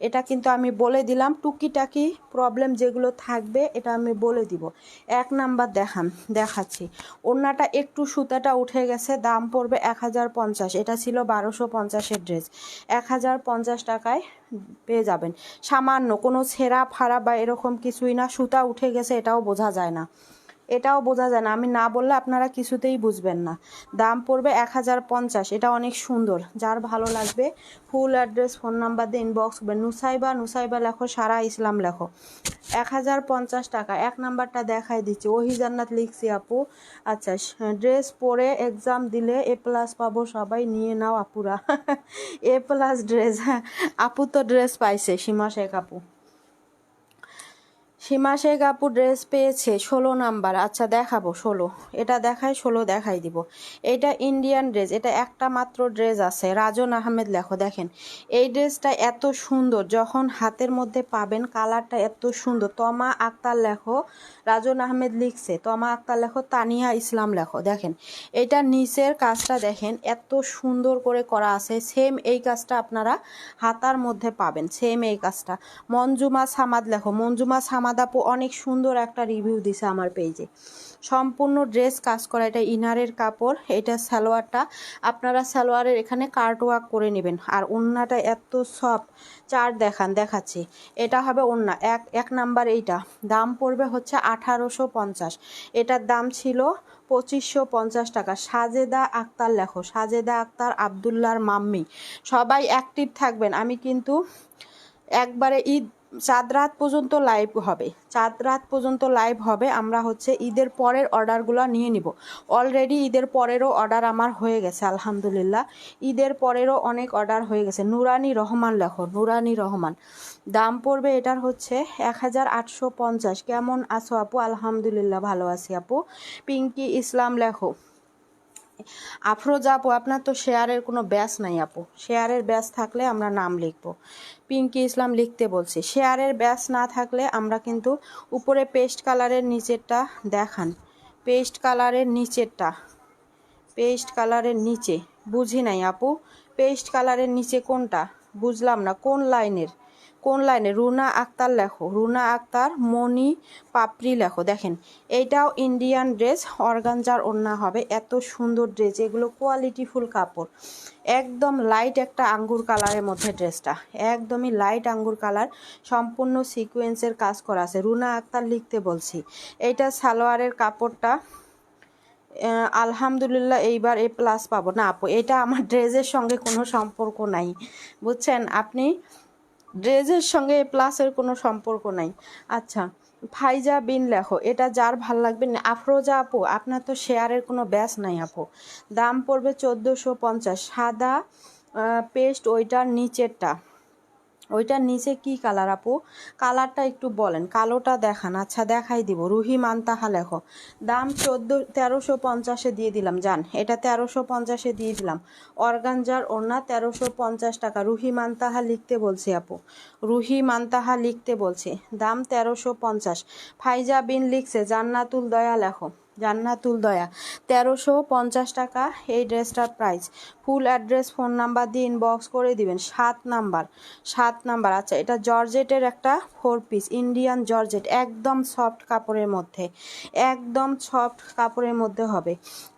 এটা কিন্তু আমি বলে দিলাম, টুকিটাকি প্রবলেম যেগুলো থাকবে এটা আমি বলে দিব। 1 নাম্বার দেখাচ্ছি, ওড়নাটা একটু সুতাটা উঠে গেছে, দাম পড়বে 1050। এটা ছিল 1250-এর ড্রেস, 1050 টাকায় পেয়ে যাবেন। সামান্য কোনো ছেঁড়া ফাড়া বা এরকম কিছুই না, সুতা উঠে গেছে এটাও বোঝা যায় না, এটাও বোঝা যায় না, আমি না বললে আপনারা কিছুতেই বুঝবেন না। দাম পড়বে 1050। এটা অনেক সুন্দর, যার ভালো লাগবে ফুল অ্যাড্রেস ফোন নাম্বার দিয়ে ইনবক্স করবেন। নুসাইবা লেখো, সারা ইসলাম লেখো। 1050 টাকা। 1 নাম্বারটা দেখাই দিচ্ছি, ওহি জান্নাত লিখছি আপু। আচ্ছা ড্রেস পরে এক্সাম দিলে A+ পাবো, সবাই নিয়ে নাও আপুরা। A+ ড্রেস, আপু তো ড্রেস পাইছে, সীমা শেখ আপু, সীমা শেখ আপু ড্রেস পেয়েছে 16 নাম্বার। আচ্ছা দেখাবো 16, এটা দেখাই 16 দেখাই দিব। এটা ইন্ডিয়ান ড্রেস, এটা একটা মাত্র ড্রেস আছে, রাজন আহমেদ লেখো। দেখেন এই ড্রেসটা এত সুন্দর, যখন হাতের মধ্যে পাবেন কালারটা এত সুন্দর। তমা আক্তার লেখো, রাজন আহমেদ লিখছে, তমা আক্তার লেখো, তানিয়া ইসলাম লেখো। দেখেন এটা নিচের কাজটা দেখেন এত সুন্দর করে করা আছে, সেম এই কাজটা আপনারা হাতার মধ্যে পাবেন, সেম এই কাজটা। মঞ্জুমা সামাদ লেখো, মঞ্জুমা সামাদ আপু অনেক সুন্দর একটা রিভিউ দিছে আমার পেজে, সম্পূর্ণ ড্রেস কাজ করা। এটা ইনারের কাপড়, এটা সালোয়ারটা আপনারা সালোয়ারের এখানে কার্ট ওয়ার্ক করে নেবেন। আর ওড়নাটা এত সফট, দেখাচ্ছি। এটা হবে ওড়না, এক নাম্বার। এইটা দাম পড়বে হচ্ছে 1850, এটার দাম ছিল 2550 টাকা। সাজেদা আক্তার লেখো, সাজেদা আক্তার, আবদুল্লাহর মাম্মি। সবাই অ্যাক্টিভ থাকবেন, আমি কিন্তু একবারে চাঁদ রাত পর্যন্ত লাইভ হবে, চাঁদ রাত পর্যন্ত লাইভ হবে। আমরা হচ্ছে ঈদের পরের অর্ডারগুলো নিয়ে নিব। অলরেডি ঈদের পরেরও অর্ডার আমার হয়ে গেছে আলহামদুলিল্লাহ, ঈদের পরেরও অনেক অর্ডার হয়ে গেছে। নুরানি রহমান লেখো, নুরানি রহমান। দাম পড়বে এটার হচ্ছে 1850। কেমন আছো আপু? আলহামদুলিল্লাহ ভালো আছি আপু। পিঙ্কি ইসলাম লেখো। আফরোজা আপু আপনার তো শেয়ারের কোনো ব্যাচ নাই আপু, শেয়ারের ব্যাচ থাকলে আমরা নাম লিখবো। পিঙ্কি ইসলাম লিখতে বলছি, শেয়ারের ব্যাচ না থাকলে আমরা কিন্তু উপরে পেস্ট কালারের নিচেরটা দেখান, পেস্ট কালারের নিচেরটা, পেস্ট কালারের নিচে বুঝি নাই আপু, পেস্ট কালারের নিচে কোনটা বুঝলাম না, কোন লাইনে? রুনা আক্তার লেখো, রুনা আক্তার, মনি পাপড়ি লেখো। দেখেন এইটাও ইন্ডিয়ান ড্রেস, অর্গানজার ওড়না হবে, এত সুন্দর ড্রেস, এগুলো কোয়ালিটিফুল কাপড়। একদম লাইট একটা আঙ্গুর কালারের মধ্যে ড্রেসটা, একদমই লাইট আঙ্গুর কালার, সম্পূর্ণ সিকোয়েন্সের কাজ করা আছে। রুনা আক্তার লিখতে বলছি। এইটা সালোয়ারের কাপড়টা আলহামদুলিল্লাহ এইবার A+ পাবো না আপু, এটা আমার ড্রেসের সঙ্গে কোনো সম্পর্ক নাই, বুঝছেন আপনি, ড্রেসের সঙ্গে A+ এর কোনো সম্পর্ক নাই। আচ্ছা ফাইজা বিন লেখো, এটা যার ভাল লাগবে না। আফরোজা আপু, আপনার তো শেয়ারের কোনো ব্যাস নাই আপু। দাম পড়বে 1450। সাদা পেস্ট, ওইটার নিচেরটা, ওইটার নিচে কি কালার আপু? কালারটা একটু বলেন, কালোটা দেখান। আচ্ছা দেখাই দিব। রুহি মান্তাহা লেখো, দাম 1350 দিয়ে দিলাম জান, এটা 1350 দিয়ে দিলাম। অর্গানজার ওড়না 1350 টাকা। রুহি মান্তাহা লিখতে বলছি আপু, রুহি মান্তাহা লিখতে বলছি। দাম 1350। ফাইজা বিন লিখছে জান্নাতুল দয়া লেখো, জান্নাতুল দয়া 1350 টাকা এই ড্রেসটার price. Full address phone number দিয়ে ইনবক্স করে দিবেন। 7 নাম্বার, 7 নাম্বার। আচ্ছা, এটা জর্জেটের একটা 4 পিস, ইন্ডিয়ান জর্জেট, একদম সফট কাপড়ের মধ্যে, একদম সফট কাপড়ের মধ্যে হবে।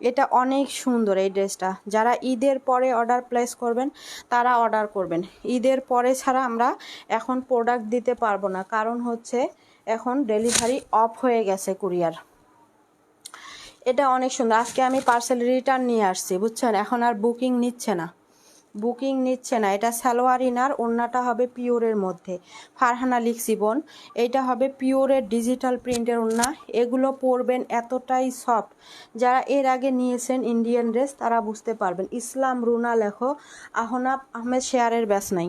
এটা অনেক সুন্দর এই ড্রেসটা। যারা ঈদের পরে অর্ডার প্লেস করবেন তারা অর্ডার করবেন। ঈদের পরে ছাড়া আমরা এখন প্রোডাক্ট দিতে পারবো না, কারণ হচ্ছে এখন ডেলিভারি অফ হয়ে গেছে, কুরিয়ার। এটা অনেক সুন্দর। আজকে আমি পার্সেল রিটার্ন নিয়ে আসছি, বুঝছেন, এখন আর বুকিং নিচ্ছে না, বুকিং নিচ্ছে না। এটা সালোয়ার ইনার, ওড়নাটা হবে পিওরের মধ্যে। ফারহানা লিখছি বোন, এইটা হবে পিওরের ডিজিটাল প্রিন্টের ওড়না। এগুলো পরবেন এতটাই সফট, যারা এর আগে নিয়েছেন ইন্ডিয়ান ড্রেস তারা বুঝতে পারবেন। ইসলাম রুনা লেখো, আহনাব আহমেদ শেয়ারের ব্যাস নাই।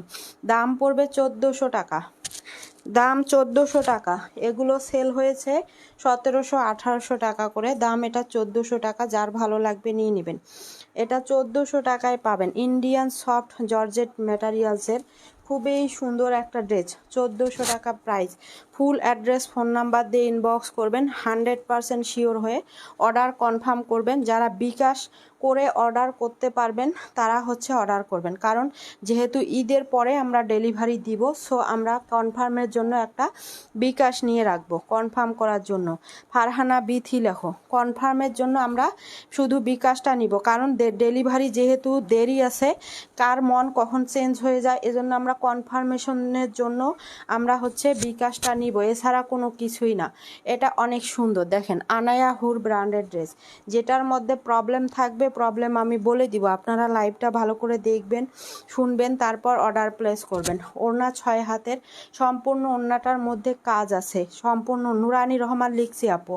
দাম পড়বে 1400 টাকা, দাম 1400 টাকা। এগুলো সেল হয়েছে 1700 1800 টাকা করে, দাম এটা 1400 টাকা। যার ভালো লাগবে নিয়ে নেবেন। এটা 1400 টাকায় পাবেন। ইন্ডিয়ান সফট জর্জেট ম্যাটেরিয়ালসের খুবই সুন্দর একটা ড্রেস, 1400 টাকা price. Full address phone number দিয়ে ইনবক্স করবেন, 100% শিওর হয়ে অর্ডার কনফার্ম করবেন। যারা বিকাশ করে অর্ডার করতে পারবেন তারা হচ্ছে অর্ডার করবেন, কারণ যেহেতু ঈদের পরে আমরা ডেলিভারি দিব, সো আমরা কনফার্মের জন্য একটা বিকাশ নিয়ে রাখবো কনফার্ম করার জন্য। ফারহানা বিথি লেখো, কনফার্মের জন্য আমরা শুধু বিকাশটা নিব, কারণ ডেলিভারি যেহেতু দেরি আছে, কার মন কখন চেঞ্জ হয়ে যায়, এজন্য আমরা কনফার্মেশনের জন্য আমরা হচ্ছে বিকাশটা নিব, এছাড়া কোনো কিছুই না। এটা অনেক সুন্দর, দেখেন আনায়া হুর ব্র্যান্ডের ড্রেস। যেটার মধ্যে প্রবলেম থাকবে, প্রবলেম আমি বলে দিব, আপনারা লাইভটা ভালো করে দেখবেন শুনবেন, তারপর অর্ডার প্লেস করবেন। ওড়না 6 হাতের, সম্পূর্ণ ওড়নাটার মধ্যে কাজ আছে সম্পূর্ণ। নুরানি রহমান লিখছি আপু,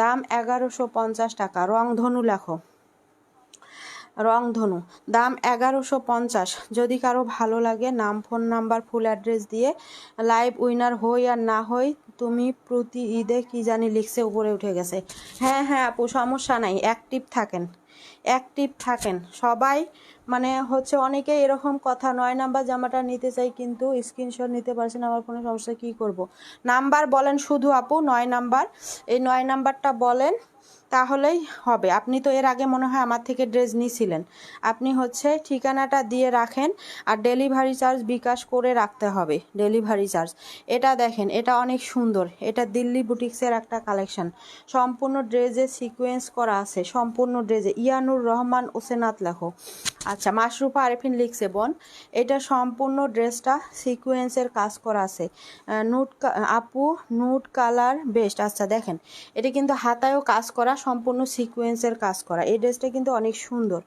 দাম 1150 টাকা। রংধনু লেখো, রংধনু, দাম 1150। যদি কারো ভালো লাগে নাম ফোন নাম্বার ফুল অ্যাড্রেস দিয়ে লাইভ উইনার হই আর না হই, তুমি প্রতি ঈদে কি জানি লিখছে, উপরে উঠে গেছে। হ্যাঁ হ্যাঁ আপু, সমস্যা নাই, অ্যাক্টিভ থাকেন, অ্যাক্টিভ থাকেন সবাই। মানে হচ্ছে অনেকে এরকম কথা, 9 নাম্বার জামাটা নিতে চাই কিন্তু স্ক্রিনশট নিতে পারছেন, আমার কোনো সমস্যা, কি করব? নাম্বার বলেন শুধু আপু, 9 নাম্বার, এই 9 নাম্বারটা বলেন তাহলেই হবে। আপনি তো এর আগে মনে হয় আমার থেকে ড্রেস নিয়েছিলেন, আপনি হচ্ছে ঠিকানাটা দিয়ে রাখেন, আর ডেলিভারি চার্জ বিকাশ করে রাখতে হবে, ডেলিভারি চার্জ। এটা দেখেন, এটা অনেক সুন্দর, এটা দিল্লি বুটিক্সের একটা কালেকশন, সম্পূর্ণ ড্রেসে সিকোয়েন্স করা আছে, সম্পূর্ণ ড্রেসে। ইয়ানুর রহমান ওসেনাত লেখো, আচ্ছা মাশরুফা আরেফিন লিখছে বোন, এটা সম্পূর্ণ ড্রেসটা সিকোয়েন্সের কাজ করা আছে। আপু নুট কালার বেস্ট। আচ্ছা দেখেন, এটা কিন্তু হাতায়ও কাজ করা, সম্পূর্ণ সিকোয়েন্সের কাজ করা। এই ড্রেসটা কিন্তু অনেক সুন্দর,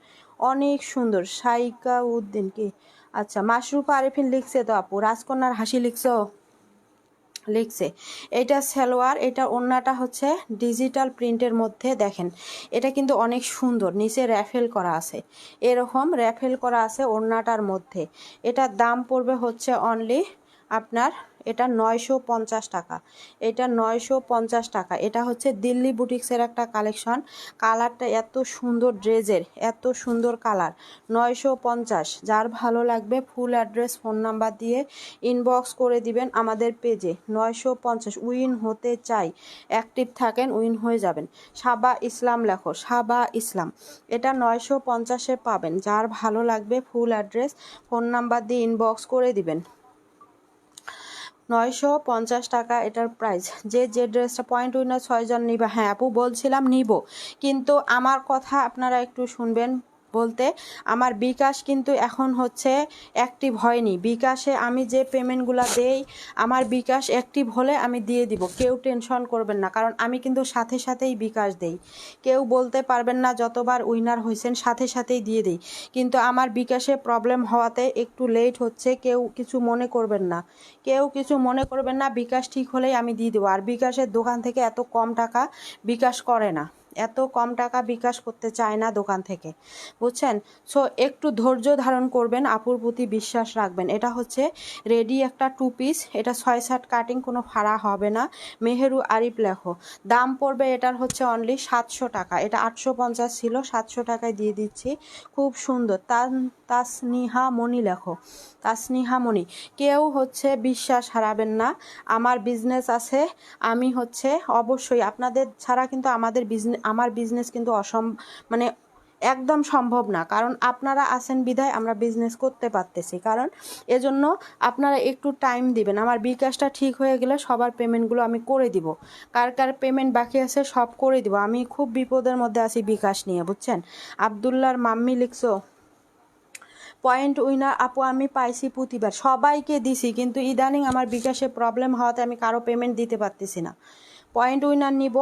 অনেক সুন্দর। সাইকা উদ্দিন কি, আচ্ছা মাশরুফা আরেফিন লিখছে তো আপু। রাজকন্যার হাসি লিখছো, লিখছে। এটা সালোয়ার, এটা ওড়নাটা হচ্ছে ডিজিটাল প্রিন্টের মধ্যে, দেখেন এটা কিন্তু অনেক সুন্দর, নিচে র্যাফেল করা আছে, এরকম র্যাফেল করা আছে ওড়নাটার মধ্যে। এটার দাম পড়বে হচ্ছে অনলি আপনার, এটা 950 টাকা, এটা 950 টাকা। এটা হচ্ছে দিল্লি বুটিক্সের একটা কালেকশন, কালারটা এত সুন্দর, ড্রেসের এত সুন্দর কালার, 950। যার ভালো লাগবে ফুল অ্যাড্রেস ফোন নাম্বার দিয়ে ইনবক্স করে দিবেন আমাদের পেজে। 950, উইন হতে চাই, অ্যাক্টিভ থাকেন, উইন হয়ে যাবেন। সাবা ইসলাম লেখো, সাবা ইসলাম, এটা 950-এ পাবেন। যার ভালো লাগবে ফুল অ্যাড্রেস ফোন নাম্বার দিয়ে ইনবক্স করে দিবেন। 950 টাকা এটার প্রাইস। যে ড্রেসটা পয়েন্ট উইনার 6 জন নিবে, হ্যাঁ আপু বলছিলাম নিব, কিন্তু আমার কথা আপনারা একটু শুনবেন। বলতে আমার বিকাশ কিন্তু এখন হচ্ছে অ্যাক্টিভ হয়নি। বিকাশে আমি যে পেমেন্টগুলো দেই আমার বিকাশ অ্যাক্টিভ হলে আমি দিয়ে দিব, কেউ টেনশন করবেন না, কারণ আমি কিন্তু সাথে সাথেই বিকাশ দেই। কেউ বলতে পারবেন না যতবার উইনার হয়েছেন সাথে সাথেই দিয়ে দিই, কিন্তু আমার বিকাশে প্রবলেম হওয়াতে একটু লেট হচ্ছে। কেউ কিছু মনে করবেন না, কেউ কিছু মনে করবেন না, বিকাশ ঠিক হলেই আমি দিয়ে দেবো। আর বিকাশের দোকান থেকে এত কম টাকা বিকাশ করে না, এত কম টাকা বিকাশ করতে চায় না দোকান থেকে, বুঝছেন? সো একটু ধৈর্য ধারণ করবেন, আপুর প্রতি বিশ্বাস রাখবেন। এটা হচ্ছে রেডি একটা 2 পিস, এটা 6-7 কাটিং, কোনো ফাড়া হবে না। মেহেরু আরিফ লেখো, দাম পড়বে এটার হচ্ছে অনলি 700 টাকা। এটা 850 ছিল, 700 টাকায় দিয়ে দিচ্ছি। খুব সুন্দর। তাসনিহা মণি লেখো, তাসনিহা মণি। কেউ হচ্ছে বিশ্বাস হারাবেন না, আমার বিজনেস আছে, আমি হচ্ছে অবশ্যই আপনাদের ছাড়া কিন্তু আমার বিজনেস কিন্তু মানে একদম সম্ভব না, কারণ আপনারা আছেন বিধায় আমরা বিজনেস করতে পারতেছি। কারণ এজন্য আপনারা একটু টাইম দিবেন। আমার বিকাশটা ঠিক হয়ে গেলে সবার পেমেন্টগুলো আমি করে দিব, কার কার পেমেন্ট বাকি আছে সব করে দিব। আমি খুব বিপদের মধ্যে আছি বিকাশ নিয়ে, বুঝছেন? আবদুল্লাহর মাম্মি লিখছো পয়েন্ট উইনার আপু আমি পাইছি প্রতিবার, সবাইকে দিছি, কিন্তু ইদানিং আমার বিকাশে প্রবলেম হওয়াতে আমি কারো পেমেন্ট দিতে পারতেছি না। পয়েন্ট উইনার নিব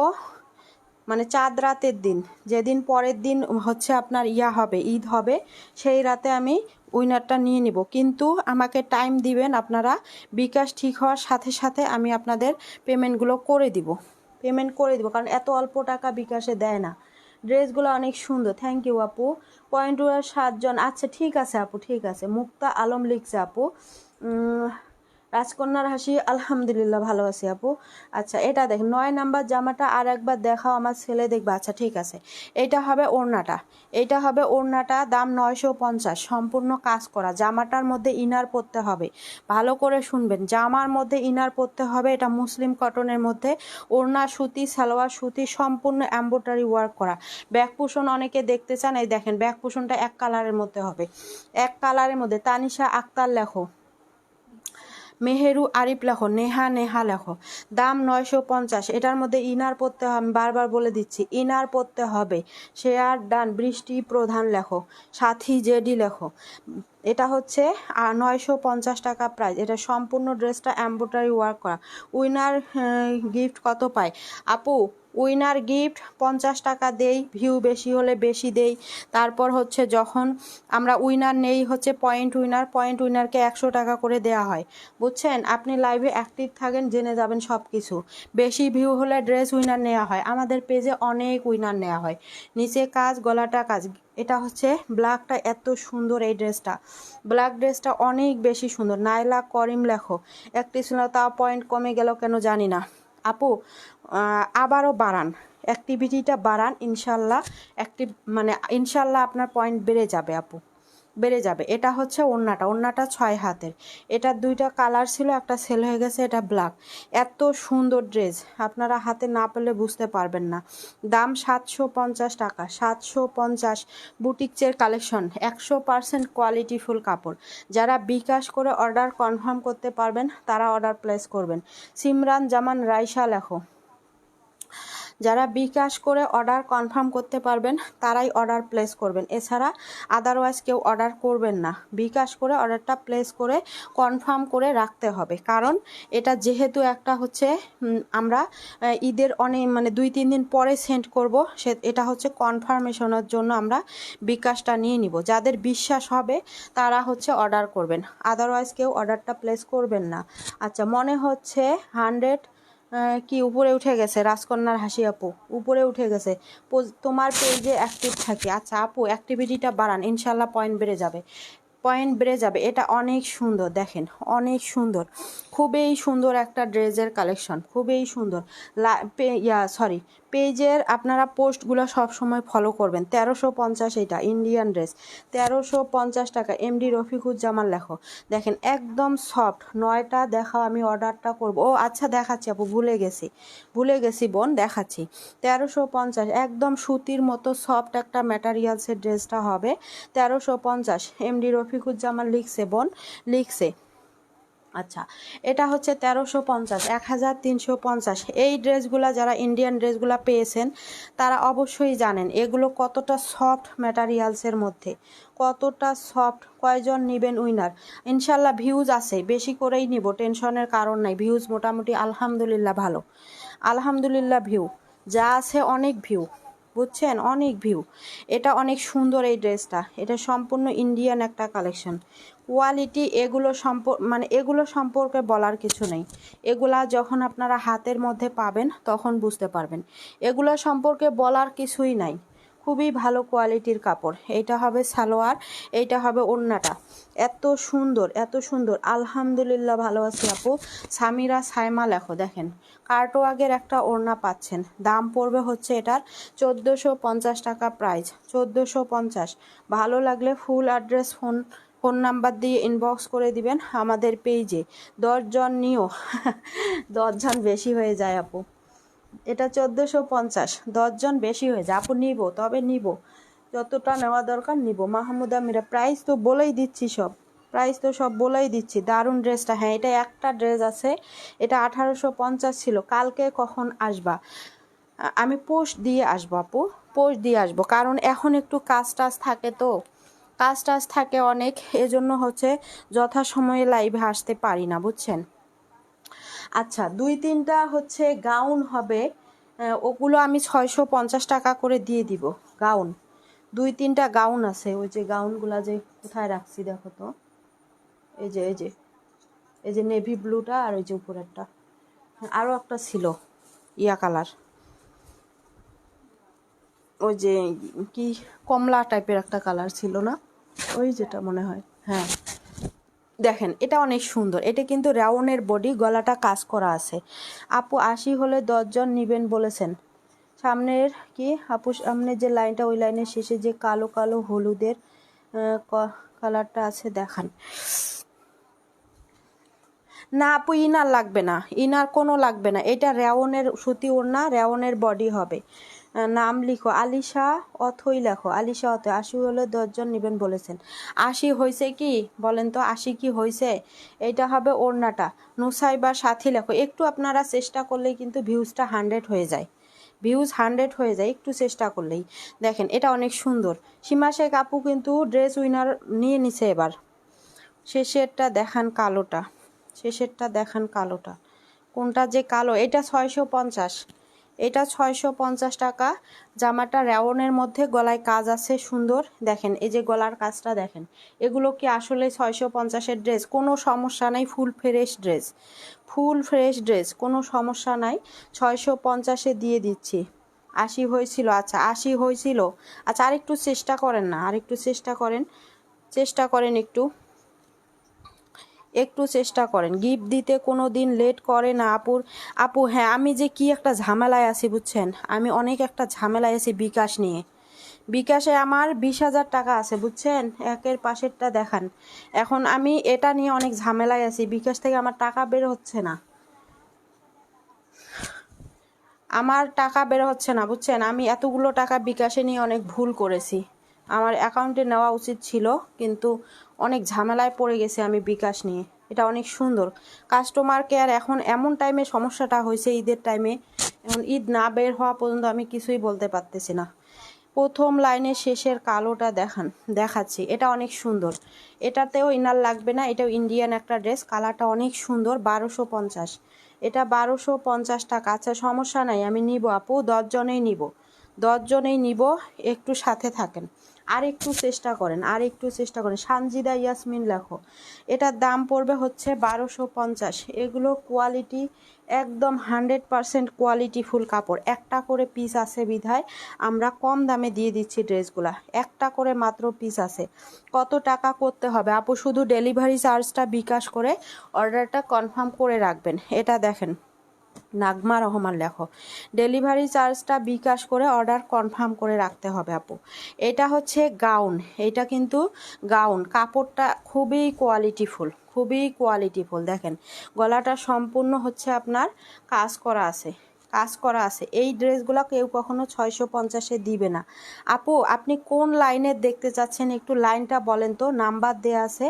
মানে চাঁদ রাতের দিন, যেদিন পরের দিন হচ্ছে আপনার হবে, ঈদ হবে, সেই রাতে আমি উইনারটা নিয়ে নিব। কিন্তু আমাকে টাইম দিবেন আপনারা, বিকাশ ঠিক হওয়ার সাথে সাথে আমি আপনাদের পেমেন্টগুলো করে দিব, কারণ এত অল্প টাকা বিকাশে দেয় না। ড্রেসগুলো অনেক সুন্দর, থ্যাংক ইউ আপু। পয়েন্ট ওয়ার 7 জন, আচ্ছা ঠিক আছে আপু, ঠিক আছে। মুক্তা আলম লিখছে আপু, রাজকন্যার হাসি, আলহামদুলিল্লাহ ভালো আছি আপু। আচ্ছা এটা দেখেন 9 নাম্বার জামাটা আর একবার দেখাও, আমার ছেলে দেখবে। আচ্ছা ঠিক আছে, এটা হবে ওড়নাটা, দাম 950, সম্পূর্ণ কাজ করা। জামাটার মধ্যে ইনার পরতে হবে, ভালো করে শুনবেন, জামার মধ্যে ইনার পরতে হবে। এটা মুসলিম কটনের মধ্যে, ওড়না সুতি, সালোয়ার সুতি, সম্পূর্ণ এমব্রয়ডারি ওয়ার্ক করা। ব্যাক পোষণ অনেকে দেখতে চান, এই দেখেন ব্যাক পোষণটা এক কালারের মধ্যে হবে, এক কালারের মধ্যে। তানিশা আক্তার লেখো, মেহেরু আরিফ লেখো, নেহা লেখো, দাম 950। এটার মধ্যে ইনার পরতে হবে, আমি বারবার বলে দিচ্ছি ইনার পরতে হবে। শেয়ার ডান, বৃষ্টি প্রধান লেখো, সাথী জেডি লেখো। এটা হচ্ছে 950 টাকা প্রাইস। এটা সম্পূর্ণ ড্রেসটা এমব্রয়ডারি ওয়ার্ক করা। উইনার গিফট কত পায় আপু? উইনার গিফট 50 টাকা দেই, ভিউ বেশি হলে বেশি দেই। তারপর হচ্ছে যখন আমরা উইনার নেই হচ্ছে পয়েন্ট উইনারকে 100 টাকা করে দেওয়া হয়, বুঝছেন? আপনি লাইভে অ্যাক্টিভ থাকেন, জেনে যাবেন সব কিছু। বেশি ভিউ হলে ড্রেস উইনার নেওয়া হয়, আমাদের পেজে অনেক উইনার নেওয়া হয়। নিচে কাজ, গলাটা কাজ। এটা হচ্ছে ব্ল্যাকটা এত সুন্দর, এই ড্রেসটা, ব্ল্যাক ড্রেসটা অনেক বেশি সুন্দর। নাইলা করিম লেখো, একটি ছিল তা পয়েন্ট কমে গেল কেন জানি না আপু, আবারও বাড়ান, অ্যাক্টিভিটিটা বাড়ান, ইনশাল্লাহ ইনশাল্লাহ আপনার পয়েন্ট বেড়ে যাবে আপু, বেড়ে যাবে। এটা হচ্ছে ওড়নাটা 6 হাতের। এটার 2টা কালার ছিল, একটা সেল হয়ে গেছে, এটা ব্ল্যাক। এত সুন্দর ড্রেস, আপনারা হাতে না পেলে বুঝতে পারবেন না। দাম 750 টাকা, 750। বুটিকচের কালেকশন, 100% কোয়ালিটিফুল কাপড়। যারা বিকাশ করে অর্ডার কনফার্ম করতে পারবেন তারা অর্ডার প্লেস করবেন। সিমরান জামান রাইসা লেখো, যারা বিকাশ করে অর্ডার কনফার্ম করতে পারবেন তারাই অর্ডার প্লেস করবেন, এছাড়া আদারওয়াইজ কেউ অর্ডার করবেন না। বিকাশ করে অর্ডারটা প্লেস করে কনফার্ম করে রাখতে হবে, কারণ এটা যেহেতু একটা হচ্ছে আমরা ঈদের অনেক 2-3 দিন পরে সেন্ড করব, এটা হচ্ছে কনফার্মেশনের জন্য আমরা বিকাশটা নিয়ে নিব। যাদের বিশ্বাস হবে তারা হচ্ছে অর্ডার করবেন, আদারওয়াইজ কেউ অর্ডারটা প্লেস করবেন না। আচ্ছা মনে হচ্ছে 100 কি উপরে উঠে গেছে, রাজকন্যার হাসি আপু উপরে উঠে গেছে, তোমার পেজে অ্যাক্টিভ থাকি। আচ্ছা আপু অ্যাক্টিভিটিটা বাড়ান, ইনশাল্লাহ পয়েন্ট বেড়ে যাবে। এটা অনেক সুন্দর, দেখেন অনেক সুন্দর, খুবই সুন্দর একটা ড্রেসের কালেকশন, খুবই সুন্দর। পেজের আপনারা পোস্টগুলো সব সময় ফলো করবেন। 1350 এটা ইন্ডিয়ান ড্রেস, 1350 টাকা। এমডি রফিকুজ্জামান লেখো, দেখেন একদম সফট। 9টা দেখাও, আমি অর্ডারটা করব। ও আচ্ছা দেখাচ্ছি আপু, ভুলে গেছি বোন, দেখাচ্ছি। 1350, একদম সুতির মতো সফট একটা ম্যাটেরিয়ালসের ড্রেসটা হবে 1350। এমডি রফিকুজ্জামান লিখছে বোন, লিখছে আচ্ছা, এটা হচ্ছে 1350, 1350। এই ড্রেসগুলা যারা ইন্ডিয়ান ড্রেসগুলা পেয়েছেন তারা অবশ্যই জানেন এগুলো কতটা সফট ম্যাটেরিয়ালসের মধ্যে, কতটা সফট। কয়জন নেবেন উইনার? ইনশাল্লাহ ভিউজ আছে, বেশি করেই নিব, টেনশনের কারণ নাই। ভিউজ মোটামুটি আলহামদুলিল্লাহ ভালো, আলহামদুলিল্লাহ ভিউ যা আছে অনেক ভিউ, বুঝছেন, অনেক ভিউ। এটা অনেক সুন্দর এই ড্রেসটা, এটা সম্পূর্ণ ইন্ডিয়ান একটা কালেকশন। কোয়ালিটি এগুলো মানে এগুলো সম্পর্কে বলার কিছু নেই, এগুলা যখন আপনারা হাতের মধ্যে পাবেন তখন বুঝতে পারবেন, এগুলো সম্পর্কে বলার কিছুই নাই। খুবই ভালো কোয়ালিটির কাপড়। এইটা হবে সালোয়ার, এইটা হবে ওড়নাটা। এত সুন্দর, এত সুন্দর, আলহামদুলিল্লাহ ভালো আছি আপু। সামিরা সাইমা লেখো, দেখেন কার্টোয়াগের একটা ওড়না পাচ্ছেন, দাম পড়বে হচ্ছে এটার 1450 টাকা প্রাইস, 1450। ভালো লাগলে ফুল অ্যাড্রেস ফোন নাম্বার দিয়ে ইনবক্স করে দিবেন আমাদের পেজে। 10 জন নিও 10 জন বেশি হয়ে যায় আপু, এটা 1450, 10 জন বেশি হয়ে যায় আপু। নিব, তবে নিব, যতটা নেওয়া দরকার নিব। মাহমুদা মিরা, প্রাইস তো বলেই দিচ্ছি, সব প্রাইস তো সব বলেই দিচ্ছি। দারুণ ড্রেসটা, হ্যাঁ এটা একটা ড্রেস আছে, এটা 1850 ছিল। কালকে কখন আসবা? আমি পোস্ট দিয়ে আসবো আপু, পোস্ট দিয়ে আসবো, কারণ এখন একটু কাজ টাজ থাকে, তো কাজ টাজ থাকে অনেক, এজন্য হচ্ছে যথাসময়ে লাইভে আসতে পারি না, বুঝছেন। আচ্ছা, 2-3টা হচ্ছে গাউন হবে, ওগুলো আমি 650 টাকা করে দিয়ে দিব। গাউন 2-3টা গাউন আছে, ওই যে গাউনগুলা যে কোথায় রাখছি দেখো তো, এই যে এই যে এই যে নেভি ব্লুটা, আর ওই যে উপরেরটা, আরও একটা ছিল ইয়া কালার, ওই যে কি কমলা টাইপের একটা কালার ছিল না, ওই যেটা মনে হয়, হ্যাঁ দেখেন এটা অনেক সুন্দর। এটা কিন্তু রাউন্ডের বডি, গলাটা কাজ করা আছে। আপু 80 হলে 10 জন নিবেন বলেছেন। সামনের কি আপু, সামনের যে লাইনটা, ওই লাইনের শেষে যে কালো কালো হলুদের কালারটা আছে দেখান। না আপু, ইনার লাগবে না, ইনার কোনো লাগবে না। এটা রেওনের সুতি ওড়না, রেওনের বডি হবে। নাম লিখো আলিশা অথই লেখো, আলিশা অথই। 80 হলে 10 জন নেবেন বলেছেন। 80 হয়েছে কি বলেন তো, 80 কি হয়েছে? এইটা হবে ওড়নাটা। নুসাইবা সাথী লেখো। একটু আপনারা চেষ্টা করলেই কিন্তু ভিউজটা 100 হয়ে যায়, ভিউজ 100 হয়ে যায়, একটু চেষ্টা করলেই। দেখেন এটা অনেক সুন্দর। সীমা শেখ আপু কিন্তু ড্রেস উইনার নিয়ে নিছে এবার। শেষেরটা দেখান কালোটা, শেষেরটা দেখান কালোটা, কোনটা যে কালো? এটা 650, এটা 650 টাকা। জামাটা রেওনের মধ্যে, গলায় কাজ আছে সুন্দর, দেখেন এই যে গলার কাজটা দেখেন। এগুলো কি আসলে 650-এর ড্রেস? কোনো সমস্যা নাই, full fresh dress, full fresh dress, কোনো সমস্যা নাই। 650-এ দিয়ে দিচ্ছি। 80 হয়েছিল, আচ্ছা 80 হয়েছিল, আচ্ছা আরেকটু চেষ্টা করেন না, আরেকটু চেষ্টা করেন, চেষ্টা করেন একটু, একটু চেষ্টা করেন। গিফট দিতে কোনো দিন লেট করে না আপুর। আপু হ্যাঁ, আমি যে কি একটা ঝামেলায় আছি বুঝছেন, আমি অনেক একটা ঝামেলায় আছি বিকাশ নিয়ে। বিকাশে আমার 20,000 টাকা আছে বুঝছেন, একের পাশেরটা দেখান। এখন আমি এটা নিয়ে অনেক ঝামেলায় আছি, বিকাশ থেকে আমার টাকা বের হচ্ছে না, আমার টাকা বের হচ্ছে না বুঝছেন। আমি এতগুলো টাকা বিকাশে নিয়ে অনেক ভুল করেছি, আমার অ্যাকাউন্টে নেওয়া উচিত ছিল, কিন্তু অনেক ঝামেলায় পড়ে গেছি আমি বিকাশ নিয়ে। এটা অনেক সুন্দর কাস্টমার কেয়ার। এখন এমন টাইমে সমস্যাটা হয়েছে, ঈদের টাইমে, এখন ঈদ না বের হওয়া পর্যন্ত আমি কিছুই বলতে পারতেছি না। প্রথম লাইনের শেষের কালোটা দেখান, দেখাচ্ছি, এটা অনেক সুন্দর। এটাতেও ইনার লাগবে না, এটাও ইন্ডিয়ান একটা ড্রেস, কালারটা অনেক সুন্দর। 1250, এটা 1250 টাকা। আচ্ছা সমস্যা নাই, আমি নিব আপু, 10 জনেই নিব, 10 জনেই নিব, একটু সাথে থাকেন, আর একটু চেষ্টা করেন, আর একটু চেষ্টা করেন। সানজিদা ইয়াসমিন লেখো, এটার দাম পড়বে হচ্ছে 1250। এগুলো কোয়ালিটি একদম 100% কোয়ালিটিফুল কাপড়, একটা করে পিস আছে বিধায় আমরা কম দামে দিয়ে দিচ্ছি ড্রেসগুলা, একটা করে মাত্র পিস আছে। কত টাকা করতে হবে আপু? শুধু ডেলিভারি চার্জটা বিকাশ করে অর্ডারটা কনফার্ম করে রাখবেন। এটা দেখেন, নাগমা রহমান লেখো, ডেলিভারি চার্জটা বিকাশ করে অর্ডার কনফার্ম করে রাখতে হবে আপু। এটা হচ্ছে গাউন, এটা কিন্তু গাউন, কাপড়টা খুবই কোয়ালিটিফুল, খুবই কোয়ালিটিফুল। দেখেন গলাটা সম্পূর্ণ হচ্ছে আপনার কাজ করা আছে, কাজ করা আছে। এই ড্রেসগুলো কেউ কখনো 650-এ দিবে না। আপু আপনি কোন লাইনের দেখতে চাচ্ছেন একটু লাইনটা বলেন তো, নাম্বার দেয়া আছে,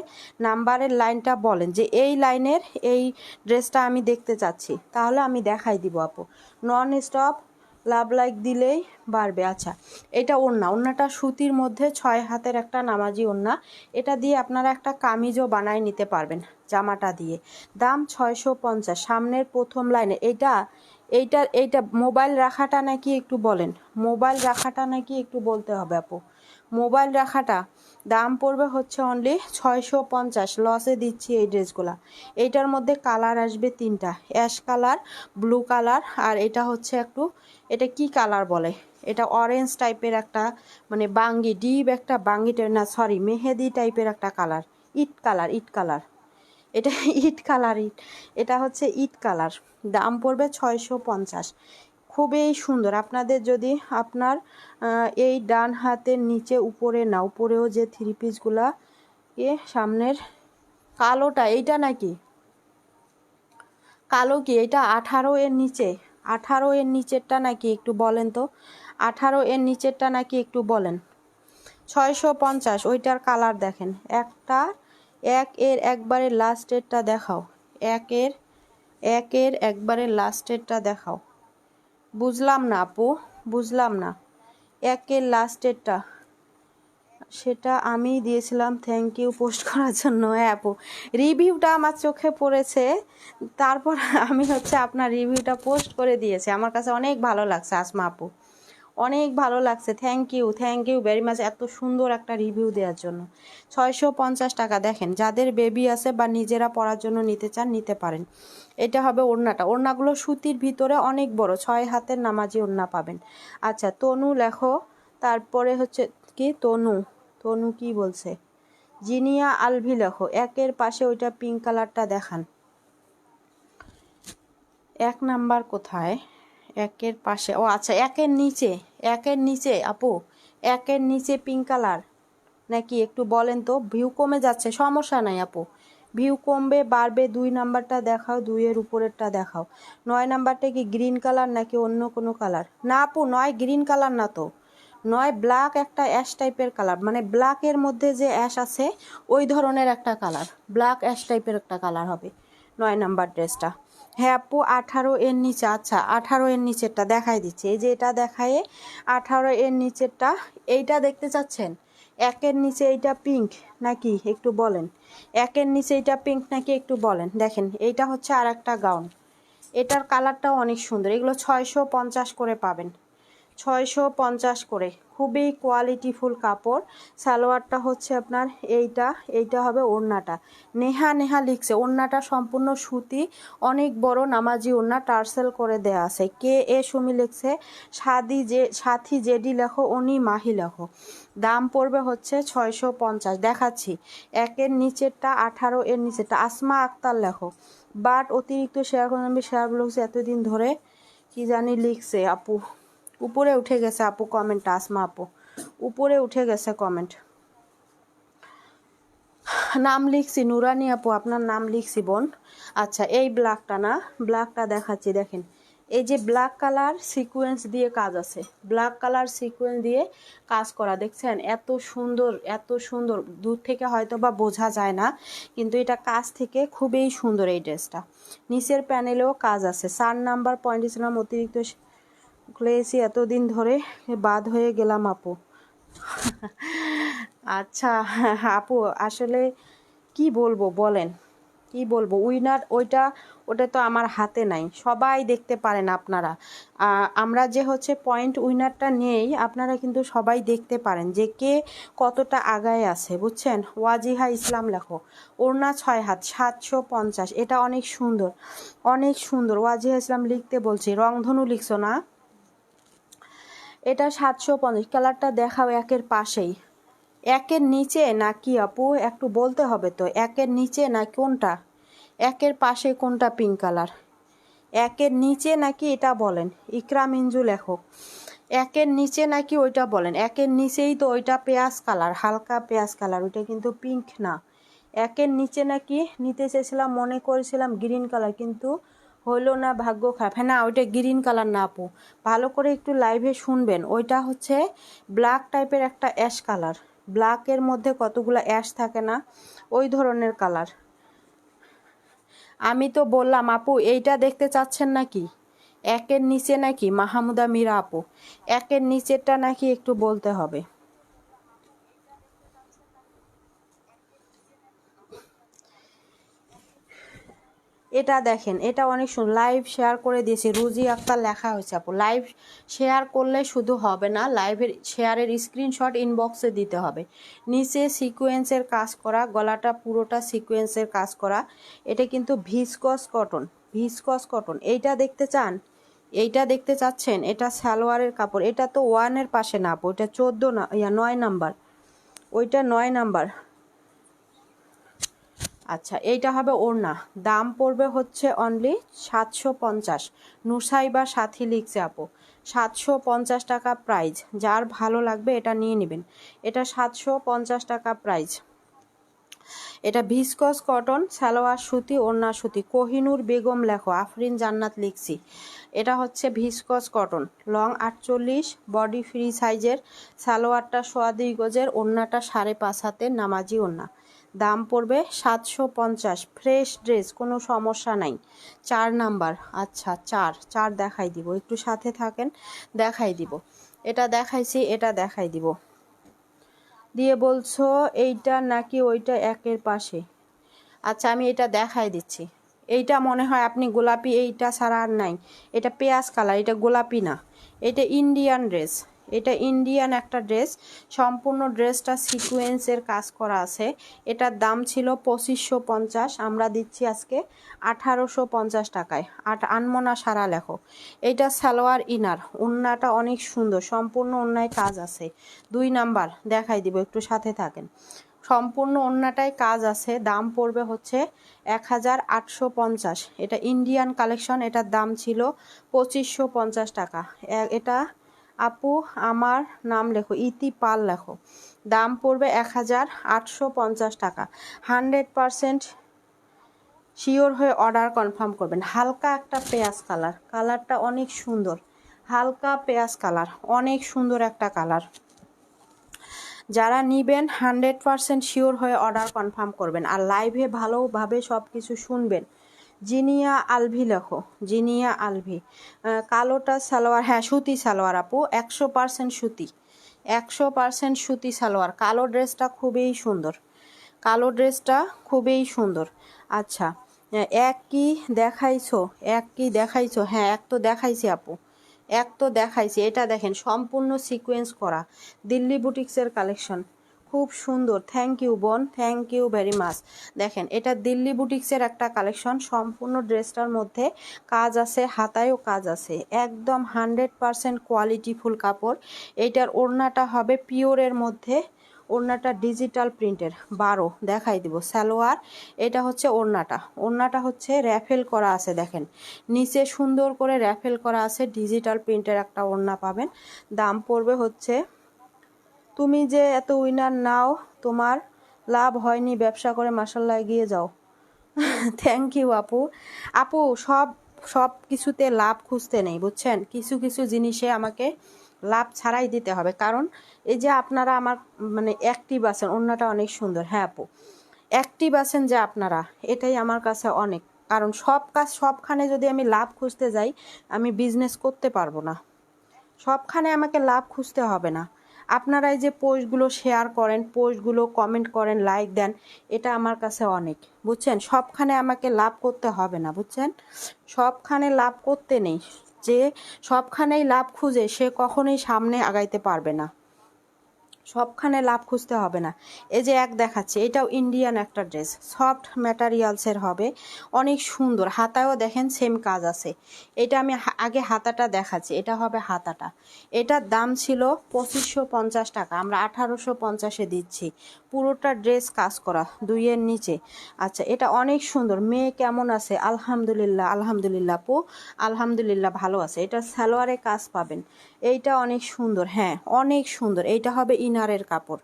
নাম্বারের লাইনটা বলেন যে এই লাইনের এই ড্রেসটা আমি দেখতে চাচ্ছি, তাহলে আমি দেখাই দিব আপু। নন স্টপ লাভ লাইক দিলেই বাড়বে। আচ্ছা, এটা ওড়নাটা সুতির মধ্যে 6 হাতের একটা নামাজি ওড়না। এটা দিয়ে আপনারা একটা কামিজও বানায় নিতে পারবেন জামাটা দিয়ে। দাম 650। সামনের প্রথম লাইনে এইটা মোবাইল রাখাটা নাকি একটু বলেন, মোবাইল রাখাটা নাকি একটু বলতে হবে আপু। মোবাইল রাখাটা দাম পড়বে হচ্ছে অনলি 650। লসে দিচ্ছি এই ড্রেসগুলা। এইটার মধ্যে কালার আসবে 3টা, অ্যাশ কালার, ব্লু কালার, আর এটা হচ্ছে একটু, এটা কি কালার বলে, এটা অরেঞ্জ টাইপের একটা, মানে বাঙ্গি ডিপ একটা বাঙ্গি না সরি মেহেদি টাইপের একটা কালার, ইট কালার, এটা ইট কালার, এটা হচ্ছে ইট কালার। দাম পড়বে 650। খুবই সুন্দর। আপনাদের যদি আপনার এই ডান হাতের নিচে উপরে না, উপরেও যে 3 পিসগুলা সামনের কালোটা, এইটা নাকি কালো, কি এটা 18 এর নিচে, 18 এর নিচেরটা নাকি একটু বলেন তো, 18 এর নিচেরটা নাকি একটু বলেন। 650 ওইটার কালার দেখেন একটা, এর একবারে লাস্টেরটা দেখাও, একের একবারে লাস্টেরটা দেখাও। বুঝলাম না আপু, বুঝলাম না। একের লাস্টেরটা, সেটা আমি দিয়েছিলাম। থ্যাংক ইউ পোস্ট করার জন্য। হ্যাঁ আপু, রিভিউটা আমার চোখে পড়েছে, তারপর আমি হচ্ছে আপনার রিভিউটা পোস্ট করে দিয়েছি। আমার কাছে অনেক ভালো লাগছে আসমা আপু, অনেক ভালো লাগছে। থ্যাংক ইউ ভেরি মাচ এত সুন্দর একটা রিভিউ দেওয়ার জন্য। 650 টাকা। দেখেন যাদের বেবি আছে বা নিজেরা পড়ার জন্য নিতে চান নিতে পারেন। এটা হবে ওড়নাটা। ওড়নাগুলো সুতির ভিতরে অনেক বড়, 6 হাতের নামাজি ওড়না পাবেন। আচ্ছা, তনু লেখো, তারপরে হচ্ছে কি তনু কি বলছে, জিনিয়া আলভি লেখো। একের পাশে ওইটা পিঙ্ক কালারটা দেখান। 1 নাম্বার কোথায়? একের পাশে, ও আচ্ছা একের নিচে আপু, একের নিচে পিঙ্ক কালার নাকি একটু বলেন তো। ভিউ কমে যাচ্ছে, সমস্যা নাই আপু, ভিউ কমবে বাড়বে। 2 নাম্বারটা দেখাও, 2 এর উপরেরটা দেখাও। 9 নাম্বারটা কি গ্রিন কালার নাকি অন্য কোনো কালার? না আপু, 9 গ্রিন কালার না তো, 9 ব্ল্যাক একটা অ্যাশ টাইপের কালার, মানে ব্ল্যাকের মধ্যে যে অ্যাশ আছে ওই ধরনের একটা কালার, ব্ল্যাক অ্যাশ টাইপের একটা কালার হবে 9 নাম্বার ড্রেসটা। হ্যাঁ আপু, 18 এর নিচে। আচ্ছা, 18 এর নিচেরটা দেখাই দিচ্ছি, এই যে এটা দেখায় 18 এর নিচেরটা। এইটা দেখতে চাচ্ছেন? একের নিচে এইটা পিঙ্ক নাকি একটু বলেন, একের নিচে এইটা পিঙ্ক নাকি একটু বলেন। দেখেন এইটা হচ্ছে আর একটা গাউন, এটার কালারটাও অনেক সুন্দর। এগুলো 650 করে পাবেন, 650 করে। খুবই কোয়ালিটিফুল কাপড়। সালোয়ারটা হচ্ছে আপনার এইটা হবে ওড়নাটা। নেহা লিখছে, ওড়নাটা সম্পূর্ণ সুতি, অনেক বড় নামাজি ওড়না, টার্সেল করে দেয়া আছে। কে এ সুমি লিখছে, সাথী জেডি লেখো, উনি মাহি লেখো। দাম পড়বে হচ্ছে 650। দেখাচ্ছি একের নিচেরটা, 18 এর নিচেরটা। আসমা আক্তার লেখো, বাট অতিরিক্ত শেয়ার করে আমি শেয়ার ব্লগস এতদিন ধরে কি জানি লিখছে আপু, উপরে উঠে গেছে আপু কমেন্ট। আসমা আপু উপরে উঠে গেছে কমেন্ট, নাম লিখছি নুরানি আপু, আপনার নাম লিখছি বোন। আচ্ছা, এই ব্ল্যাকটা না, ব্ল্যাকটা দেখাচ্ছি। দেখেন এই যে ব্ল্যাক কালার সিকোয়েন্স দিয়ে কাজ আছে, ব্ল্যাক কালার সিকোয়েন্স দিয়ে কাজ করা, দেখছেন এত সুন্দর, এত সুন্দর। দূর থেকে হয়তো বা বোঝা যায় না, কিন্তু এটা কাজ থেকে খুবই সুন্দর এই ড্রেসটা। নিচের প্যানেলেও কাজ আছে। 4 নাম্বার পয়েন্ট ছিলাম, অতিরিক্ত খুলেছি এতদিন ধরে, বাদ হয়ে গেলাম আপু। আচ্ছা আপু, আসলে কি বলবো বলেন, কি বলবো, উইনার ওটা তো আমার হাতে নাই, সবাই দেখতে পারেন আপনারা। আমরা যে হচ্ছে পয়েন্ট উইনারটা নেই, আপনারা কিন্তু সবাই দেখতে পারেন যে কে কতটা আগায় আছে, বুঝছেন। ওয়াজিহা ইসলাম লেখো, ওড়না 6 হাত, 750। এটা অনেক সুন্দর, অনেক সুন্দর। ওয়াজিহা ইসলাম লিখতে বলছি, রংধনু লিখছো না? এটা 750। কালারটা দেখাও একের পাশেই, একের নিচে নাকি আপু একটু বলতে হবে তো, একের নিচে না কোনটা, একের পাশে কোনটা পিঙ্ক কালার, একের নিচে নাকি এটা বলেন। ইকরা মিঞ্জু লেখো, একের নিচে নাকি ওইটা বলেন। একের নিচেই তো ওইটা পেঁয়াজ কালার, হালকা পেঁয়াজ কালার, ওইটা কিন্তু পিঙ্ক না। একের নিচে নাকি নিতে চেয়েছিলাম, মনে করেছিলাম গ্রিন কালার, কিন্তু হলো না, ভাগ্য খারাপ। হ্যাঁ না, ওইটা গ্রিন কালার না আপু, ভালো করে একটু লাইভে শুনবেন। ওইটা হচ্ছে ব্ল্যাক টাইপের একটা অ্যাশ কালার, ব্ল্যাকের মধ্যে কতগুলো অ্যাশ থাকে না, ওই ধরনের কালার। আমি তো বললাম আপু, এইটা দেখতে চাচ্ছেন নাকি? একের নিচে নাকি মাহমুদা মীরা আপু, একের নিচেরটা নাকি একটু বলতে হবে। এটা দেখেন, এটা অনেক সুন্দর, লাইভ শেয়ার করে দিয়েছি, রুজি আক্তার লেখা হয়েছে আপু। লাইভ শেয়ার করলে শুধু হবে না, লাইভের শেয়ারের স্ক্রিনশট ইনবক্সে দিতে হবে। নিচে সিকোয়েন্সের কাজ করা, গলাটা পুরোটা সিকোয়েন্সের কাজ করা। এটা কিন্তু ভিসকস কটন, ভিসকস কটন। এইটা দেখতে চান? এইটা দেখতে চাচ্ছেন? এটা সালোয়ারের কাপড়। এটা তো ওয়ানের পাশে না আপু, এটা 14 না, 9 নাম্বার, ওইটা 9 নাম্বার। আচ্ছা, এইটা হবে ওড়না, দাম পড়বে হচ্ছে অনলি 750। নুসাইবা সাথী লিখছে আপু, 750 টাকা প্রাইস। যার ভালো লাগবে এটা নিয়ে নেবেন, এটা 750 টাকা প্রাইস। এটা ভিসকস কটন, সালোয়ার সুতি, ওড়না সুতি। কোহিনুর বেগম লেখো, আফরিন জান্নাত লিখছি। এটা হচ্ছে viscose cotton, long 48, body free সাইজের, সালোয়ারটা 2.25 গজের, ওড়নাটা 5.5 হাতের নামাজি ওড়না। দাম পড়বে 750। ফ্রেশ ড্রেস, কোনো সমস্যা নাই। 4 নাম্বার। আচ্ছা, চার দেখাই দিব, একটু সাথে থাকেন, দেখাই দিব। এটা দেখাইছি, এটা দেখাই দিব। দিয়ে বলছো এইটা নাকি ওইটা একের পাশে? আচ্ছা, আমি এটা দেখাই দিচ্ছি। এইটা মনে হয় আপনি গোলাপি, এইটা ছাড়া আর নাই। এটা পেঁয়াজ কালার, এটা গোলাপি না, এটা ইন্ডিয়ান ড্রেস। এটা ইন্ডিয়ান একটা ড্রেস, সম্পূর্ণ ড্রেসটা সিকোয়েন্সের কাজ করা আছে। এটার দাম ছিল 2550, আমরা দিচ্ছি আজকে 1850 টাকায়। আনমনা সারা লেখো। এইটা সালোয়ার ইনার, ওড়নাটা অনেক সুন্দর, সম্পূর্ণ ওড়নায় কাজ আছে। 2 নাম্বার দেখাই দিব, একটু সাথে থাকেন। সম্পূর্ণ ওড়নাটায় কাজ আছে। দাম পড়বে হচ্ছে 1850। এটা ইন্ডিয়ান কালেকশন, এটার দাম ছিল 2550 টাকা। এটা আপু আমার নাম লেখো, ইতি পাল লেখো। দাম পড়বে 1850 টাকা। 100% শিওর হয়ে অর্ডার কনফার্ম করবেন। হালকা একটা পেঁয়াজ কালার, কালারটা অনেক সুন্দর, হালকা পেঁয়াজ কালার, অনেক সুন্দর একটা কালার। যারা নিবেন 100% শিওর হয়ে অর্ডার কনফার্ম করবেন, আর লাইভে ভালোভাবে সব কিছু শুনবেন। জিনিয়া আলভি লেখো, জিনিয়া আলভি। কালোটা সালোয়ার, হ্যাঁ সুতি সালোয়ার আপু, 100% সুতি, 100% সুতি সালোয়ার। কালো ড্রেসটা খুবই সুন্দর, কালো ড্রেসটা খুবই সুন্দর। আচ্ছা, এক কি দেখাইছো? এক কি দেখাইছো? হ্যাঁ, এক তো দেখাইছি আপু, এক তো দেখাইছি। এটা দেখেন, সম্পূর্ণ সিকোয়েন্স করা, দিল্লি বুটিক্সের কালেকশন, খুব সুন্দর। থ্যাংক ইউ বোন, থ্যাংক ইউ ভেরি মাচ। দেখেন, এটা দিল্লি বুটিক্সের একটা কালেকশন, সম্পূর্ণ ড্রেসটার মধ্যে কাজ আছে, হাতায়ও কাজ আছে, একদম 100% কোয়ালিটিফুল কাপড়। এইটার ওড়নাটা হবে পিওরের মধ্যে, ওড়নাটা ডিজিটাল প্রিন্টের। 12 দেখাই দিব সালোয়ার। এটা হচ্ছে ওড়নাটা, ওড়নাটা হচ্ছে র্যাফেল করা আছে, দেখেন নিচে সুন্দর করে র্যাফেল করা আছে, ডিজিটাল প্রিন্টের একটা ওড়না পাবেন। দাম পড়বে হচ্ছে, তুমি যে এত উইনার নাও, তোমার লাভ হয়নি ব্যবসা করে, মাসাল্লাহ এগিয়ে যাও। থ্যাংক ইউ আপু। আপু সব সব কিছুতে লাভ খুঁজতে নেই, বুঝছেন? কিছু কিছু জিনিসে আমাকে লাভ ছাড়াই দিতে হবে, কারণ এই যে আপনারা আমার মানে অ্যাক্টিভ আছেন, অন্যটা অনেক সুন্দর। হ্যাঁ আপু, অ্যাক্টিভ আছেন যে আপনারা, এটাই আমার কাছে অনেক। কারণ সব কাজ সবখানে যদি আমি লাভ খুঁজতে যাই, আমি বিজনেস করতে পারবো না। সবখানে আমাকে লাভ খুঁজতে হবে না। আপনারা এই যে পোস্টগুলো শেয়ার করেন, পোস্টগুলো কমেন্ট করেন, লাইক দেন, এটা আমার কাছে অনেক, বুঝছেন? সবখানে আমাকে লাভ করতে হবে না, বুঝছেন? সবখানে লাভ করতে নেই, যে সবখানেই লাভ খুঁজে সে কখনোই সামনে আগাইতে পারবে না। সবখানে লাভ খুঁজতে হবে না। এই যে এক দেখাচ্ছে, এটাও ইন্ডিয়ান একটা ড্রেস, সফট ম্যাটেরিয়ালসের হবে, অনেক সুন্দর। হাতায়ও দেখেন সেম কাজ আছে। এটা আমি আগে হাতাটা দেখাচ্ছি, এটা হবে হাতাটা। এটার দাম ছিল 2550 টাকা, আমরা 1850-এ দিচ্ছি। পুরোটা ড্রেস কাজ করা, 2-এর নিচে। আচ্ছা, এটা অনেক সুন্দর। মেয়ে কেমন আছে? আলহামদুলিল্লাহ, আলহামদুলিল্লাহ আপু, আলহামদুলিল্লাহ ভালো আছে। এটা সালোয়ারে কাজ পাবেন, এইটা অনেক সুন্দর, হ্যাঁ অনেক সুন্দর। এইটা হবে ইনারের কাপড়।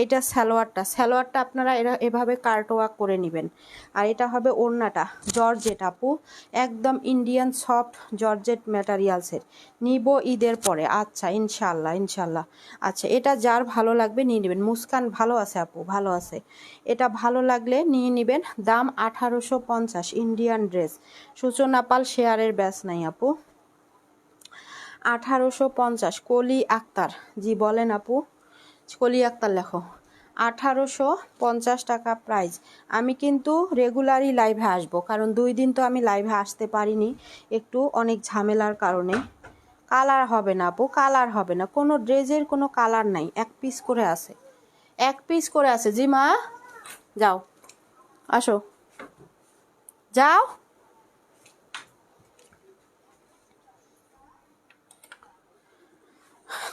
এইটা সালোয়ারটা আপনারা এভাবে কাটওয়ার্ক করে নেবেন। আর এটা হবে ওড়নাটা, জর্জেট আপু, একদম ইন্ডিয়ান সফট জর্জেট ম্যাটেরিয়ালসের। নিব ঈদের পরে। আচ্ছা ইনশাল্লাহ ইনশাল্লাহ। আচ্ছা এটা যার ভালো লাগবে নিয়ে নেবেন। মুস্কান ভালো আছে আপু, ভালো আছে। এটা ভালো লাগলে নিয়ে নেবেন। দাম 1850, ইন্ডিয়ান ড্রেস। সূচনা পাল শেয়ারের ব্যাস নাই আপু। 1850। কলি আক্তার, জি বলেন আপু। কলি আক্তার লেখো। 1850 টাকা প্রাইস। আমি কিন্তু রেগুলারই লাইভে আসবো, কারণ 2 দিন তো আমি লাইভে আসতে পারিনি, একটু অনেক ঝামেলার কারণে। কালার হবে না আপু, কালার হবে না, কোনো ড্রেসের কোনো কালার নাই, এক পিস করে আছে, এক পিস করে আছে। জি মা যাও, আসো, যাও।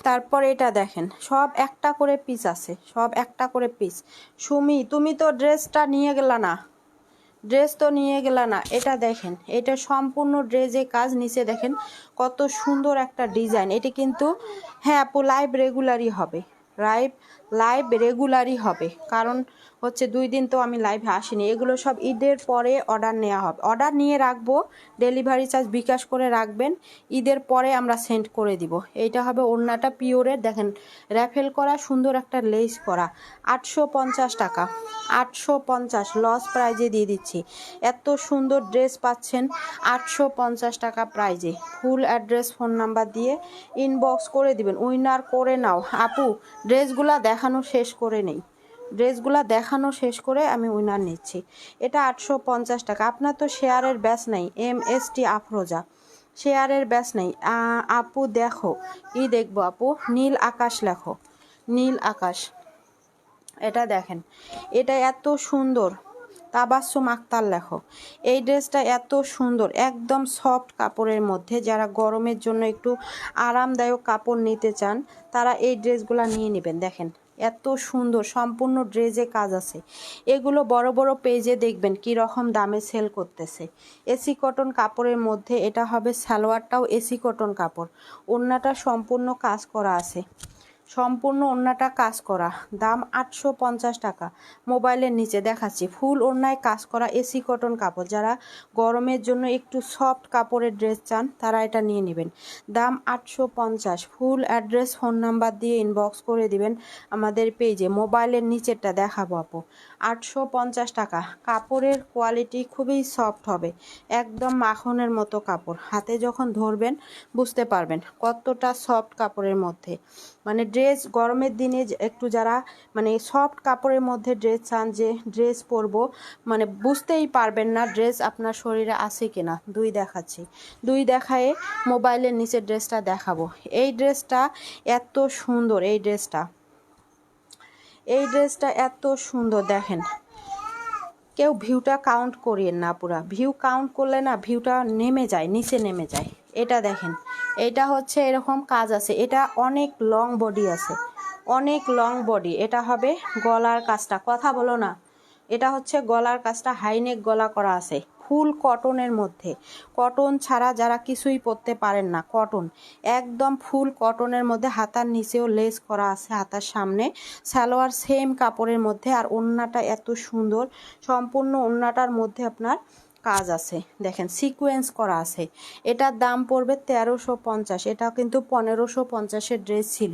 তারপর এটা দেখেন, সব একটা করে পিস আছে, সব একটা করে পিস। সুমি তুমি তো ড্রেসটা নিয়ে গেলা না, ড্রেস তো নিয়ে গেলা না। এটা দেখেন, এটা সম্পূর্ণ ড্রেসে কাজ, নিচে দেখেন কত সুন্দর একটা ডিজাইন। এটা কিন্তু হ্যাঁ আপু লাইভ রেগুলারই হবে, লাইভ রেগুলারই হবে, কারণ হচ্ছে 2 দিন তো আমি লাইভে আসিনি। এগুলো সব ঈদের পরে অর্ডার নেওয়া হবে, অর্ডার নিয়ে রাখবো, ডেলিভারি চার্জ বিকাশ করে রাখবেন, ঈদের পরে আমরা সেন্ড করে দিব। এইটা হবে ওড়নাটা পিওরের, দেখেন র্যাফেল করা, সুন্দর একটা লেস করা। 850 টাকা, 850 লস প্রাইজে দিয়ে দিচ্ছি। এত সুন্দর ড্রেস পাচ্ছেন 850 টাকা প্রাইজে। ফুল অ্যাড্রেস ফোন নাম্বার দিয়ে ইনবক্স করে দিবেন, উইনার করে নাও। আপু ড্রেসগুলা দেখানো শেষ করে নেই, ড্রেসগুলা দেখানো শেষ করে আমি উইনার নিচ্ছি। এটা 850 টাকা। আপনার তো শেয়ারের ব্যাস নাই, MST আফরোজা, শেয়ারের ব্যাস নেই। আপু দেখো কি দেখবো আপু, নীল আকাশ লেখো, নীল আকাশ। এটা দেখেন, এটা এত সুন্দর, তাবাসসুম আক্তার লেখো। এই ড্রেসটা এত সুন্দর, একদম সফট কাপড়ের মধ্যে, যারা গরমের জন্য একটু আরামদায়ক কাপড় নিতে চান তারা এই ড্রেসগুলো নিয়ে নেবেন। দেখেন এত সুন্দর, সম্পূর্ণ ড্রেসে কাজ আছে। এগুলো বড় বড় পেজে দেখবেন কি রকম দামে সেল করতেছে। এসি কটন কাপড়ের মধ্যে এটা হবে, সালোয়ারটাও এসি কটন কাপড়, ওড়নাটা সম্পূর্ণ কাজ করা আছে, সম্পূর্ণ ওড়নাটা কাজ করা। দাম 850 টাকা। মোবাইলের নিচে দেখাচ্ছি, ফুল ওড়নায় কাজ করা এসি কটন কাপড়। যারা গরমের জন্য একটু সফট কাপড়ের ড্রেস চান তারা এটা নিয়ে নেবেন। দাম 850। ফুল অ্যাড্রেস ফোন নাম্বার দিয়ে ইনবক্স করে দিবেন আমাদের পেজে। মোবাইলের নিচেরটা দেখাবো আপু। 850 টাকা। কাপড়ের কোয়ালিটি খুবই সফট হবে, একদম মাখনের মতো কাপড়। হাতে যখন ধরবেন বুঝতে পারবেন কতটা সফট কাপড়ের মধ্যে। মানে ড্রেস গরমের দিনে একটু যারা মানে সফট কাপড়ের মধ্যে ড্রেস চান, যে ড্রেস পরবো মানে বুঝতেই পারবেন না ড্রেস আপনার শরীরে আছে কিনা। 2 দেখাচ্ছি, 2 দেখায়ে মোবাইলের নিচে ড্রেসটা দেখাবো। এই ড্রেসটা এত সুন্দর, এই ড্রেসটা এত সুন্দর। দেখেন কেউ ভিউটা কাউন্ট করিয়েন না, পুরা ভিউ কাউন্ট করলে না ভিউটা নেমে যায়, নিচে নেমে যায়। এটা দেখেন, এটা হচ্ছে এরকম কাজ আছে, এটা অনেক লং বডি আছে, অনেক লং বডি। এটা হবে গলার কাজটা, কথা বলো না, এটা হচ্ছে গলার কাজটা, হাইনেক গলা করা আছে, ফুল কটনের মধ্যে। কটন ছাড়া যারা কিছুই পরতে পারেন না, কটন, একদম ফুল কটনের মধ্যে। হাতার নিচেও লেস করা আছে, হাতার সামনে সালোয়ার সেম কাপড়ের মধ্যে। আর ওড়নাটা এত সুন্দর, সম্পূর্ণ ওড়নাটার মধ্যে আপনার কাজ আছে, দেখেন সিকোয়েন্স করা আছে। এটার দাম পড়বে 1350। এটা কিন্তু 1550-এর ড্রেস ছিল,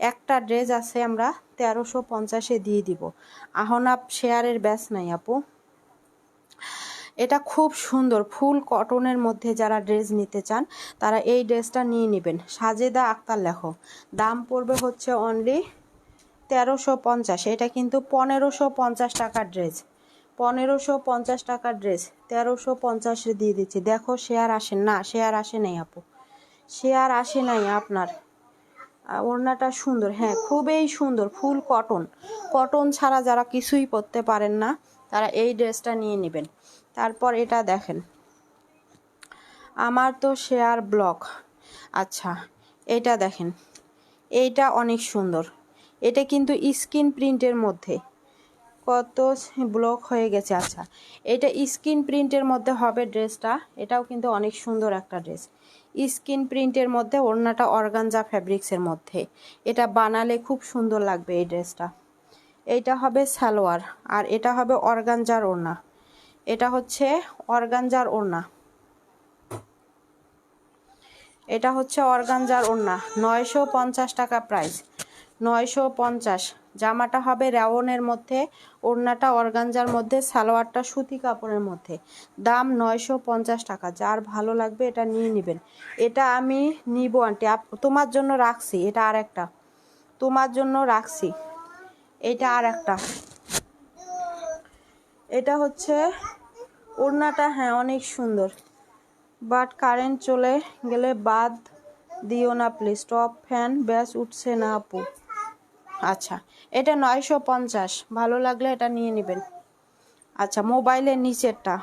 একটা ড্রেস আছে আমরা 1350-এ দিয়ে দিব। আহনাব শেয়ারের ব্যাস নাই আপু। এটা খুব সুন্দর, ফুল কটনের মধ্যে যারা ড্রেস নিতে চান তারা এই ড্রেসটা নিয়ে নেবেন। সাজেদা আক্তার লেখো। দাম পড়বে হচ্ছে অনলি 1350। এটা কিন্তু 1550 টাকার ড্রেস, 1550 টাকার ড্রেস 1350-এ দিয়ে দিচ্ছি। দেখো শেয়ার আসেন না, শেয়ার আসে নাই আপু, শেয়ার আসে নাই আপনার। ওড়নাটা সুন্দর, হ্যাঁ খুবই সুন্দর, ফুল কটন। কটন ছাড়া যারা কিছুই পরতে পারেন না তারা এই ড্রেসটা নিয়ে নেবেন। তারপর এটা দেখেন, আমার তো শেয়ার ব্লক। আচ্ছা এটা দেখেন, এইটা অনেক সুন্দর। এটা কিন্তু স্ক্রিন প্রিন্টের মধ্যে, কত ব্লক হয়ে গেছে। আচ্ছা এটা স্ক্রিন প্রিন্টের মধ্যে হবে ড্রেসটা, এটাও কিন্তু অনেক সুন্দর একটা ড্রেস। স্কিন প্রিন্টের মধ্যে, ওড়নাটা অর্গানজা ফ্যাব্রিক্সের মধ্যে। এটা বানালে খুব সুন্দর লাগবে এই ড্রেসটা। এইটা হবে সালোয়ার, আর এটা হবে অর্গানজার ওড়না। এটা হচ্ছে অর্গানজার ওড়না, এটা হচ্ছে অর্গানজার ওড়না। 950 টাকা প্রাইস, 950। জামাটা হবে রেওনের মধ্যে, ওড়নাটা অর্গানজার মধ্যে, সালোয়ারটা সুতি কাপড়ের মধ্যে। দাম 950 টাকা। যার ভালো লাগবে এটা নিয়ে নেবেন। এটা আমি নিব আন্টি, তোমার জন্য রাখছি। এটা আর একটা তোমার জন্য রাখছি, এটা আর একটা। এটা হচ্ছে ওড়নাটা, হ্যাঁ অনেক সুন্দর, বাট কারেন্ট চলে গেলে বাদ দিও না প্লিজ। টপ ফ্যান ব্যাস উঠছে না আপু। আচ্ছা, এটা 950, ভালো লাগলে এটা নিয়ে নেবেন। আচ্ছা, মোবাইলের নিচেরটা,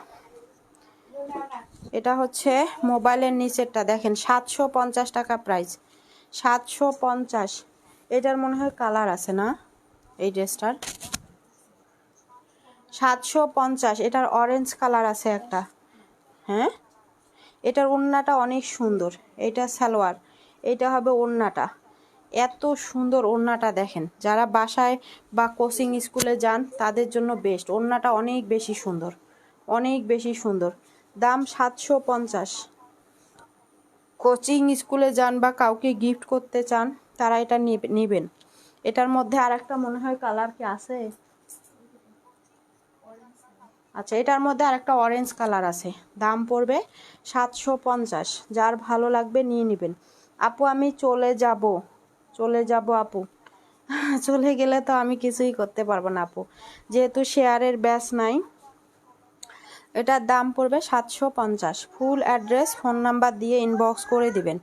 এটা হচ্ছে মোবাইলের নিচেরটা দেখেন, 750 টাকা প্রাইস, 750। এটার মনে হয় কালার আছে না এই ড্রেসটার? 750, এটার অরেঞ্জ কালার আছে একটা। হ্যাঁ, এটার ওড়নাটা অনেক সুন্দর। এটা সালোয়ার, এটা হবে ওড়নাটা। এত সুন্দর ওড়নাটা দেখেন, যারা বাসায় বা কোচিং স্কুলে যান তাদের জন্য বেস্ট। ওড়নাটা অনেক বেশি সুন্দর, অনেক বেশি সুন্দর। দাম 750। কোচিং স্কুলে যান বা কাউকে গিফট করতে চান তারা এটা নেবেন। এটার মধ্যে আর একটা মনে হয় কালার কি আছে? আচ্ছা, এটার মধ্যে আর একটা অরেঞ্জ কালার আছে। দাম পড়বে 750। যার ভালো লাগবে নিয়ে নেবেন। আপু আমি চলে যাব আপু। চলে গেলে তো আমি কিছুই করতে পারবো না আপু, যেহেতু শেয়ারের ব্যাচ নাই। এটার দাম পড়বে 750। ফুল অ্যাড্রেস ফোন নাম্বার দিয়ে ইনবক্স করে দিবেন।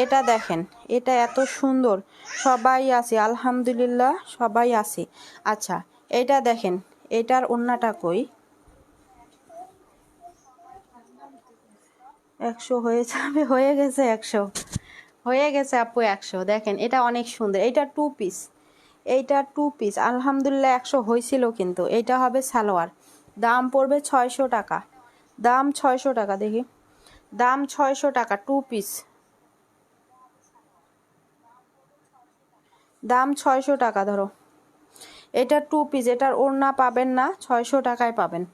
এটা দেখেন, এটা এত সুন্দর। সবাই আছি আলহামদুলিল্লাহ, সবাই আছি। আচ্ছা, এটা দেখেন, এটার ওড়নাটা কই? 100 হয়ে যাবে, হয়ে গেছে 100, হয়ে গেছে আপু 100। দেখেন এটা অনেক সুন্দর, এইটা 2 পিস, এইটা 2 পিস আলহামদুলিল্লাহ 100 হয়েছিল। কিন্তু এইটা হবে সালোয়ার। দাম পড়বে 600 টাকা, দাম 600 টাকা। দেখি, দাম 600 টাকা, 2 পিস, দাম 600 টাকা ধরো। এটা 2 পিস, এটার ওড়না পাবেন না, 600 টাকায় পাবেন।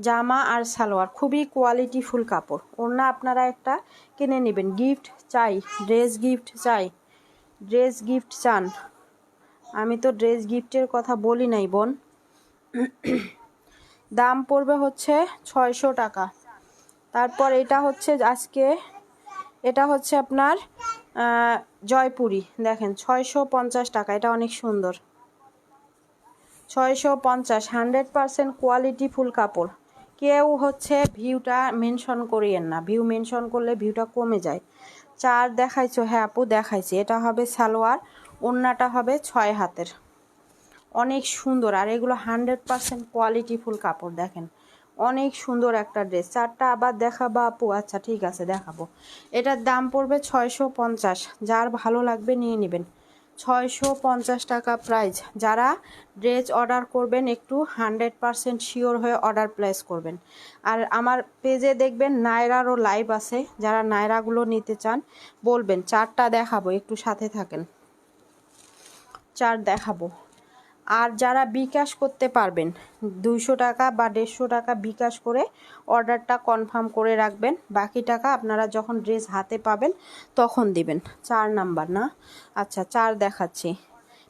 জামা আর সালোয়ার খুবই কোয়ালিটিফুল কাপড়। ওড়না আপনারা একটা কিনে নেবেন। গিফট চাই, ড্রেস গিফট চাই, ড্রেস গিফট চান? আমি তো ড্রেস গিফটের কথা বলি নাই বোন। দাম পড়বে হচ্ছে 600 টাকা। তারপর এটা হচ্ছে আজকে, এটা হচ্ছে আপনার জয়পুরি। দেখেন 650 টাকা, এটা অনেক সুন্দর। 650, 100% কোয়ালিটি ফুল কাপড়। কেউ হচ্ছে ভিউটা মেনশন করিয়েন না, ভিউ মেনশন করলে ভিউটা কমে যায়। 4 দেখাইছো? হ্যাঁ আপু দেখাইছি। এটা হবে সালোয়ার, ওড়নাটা হবে 6 হাতের, অনেক সুন্দর। আর এগুলো 100% কোয়ালিটি ফুল কাপড়। দেখেন অনেক সুন্দর একটা ড্রেস। 4টা আবার দেখাবা আপু? আচ্ছা ঠিক আছে দেখাবো। এটার দাম পড়বে 650। যার ভালো লাগবে নিয়ে নেবেন। 650 টাকা প্রাইস। যারা ড্রেস অর্ডার করবেন একটু 100% শিওর হয়ে অর্ডার প্লেস করবেন। আর আমার পেজে দেখবেন নায়রারও লাইভ আছে, যারা নায়রাগুলো নিতে চান বলবেন। 4টা দেখাবো, একটু সাথে থাকেন, 4 দেখাবো। আর যারা বিকাশ করতে পারবেন 200 টাকা বা 150 টাকা বিকাশ করে অর্ডারটা কনফার্ম করে রাখবেন। বাকি টাকা আপনারা যখন ড্রেস হাতে পাবেন তখন দিবেন। 4 নাম্বার না? আচ্ছা 4 দেখাচ্ছি।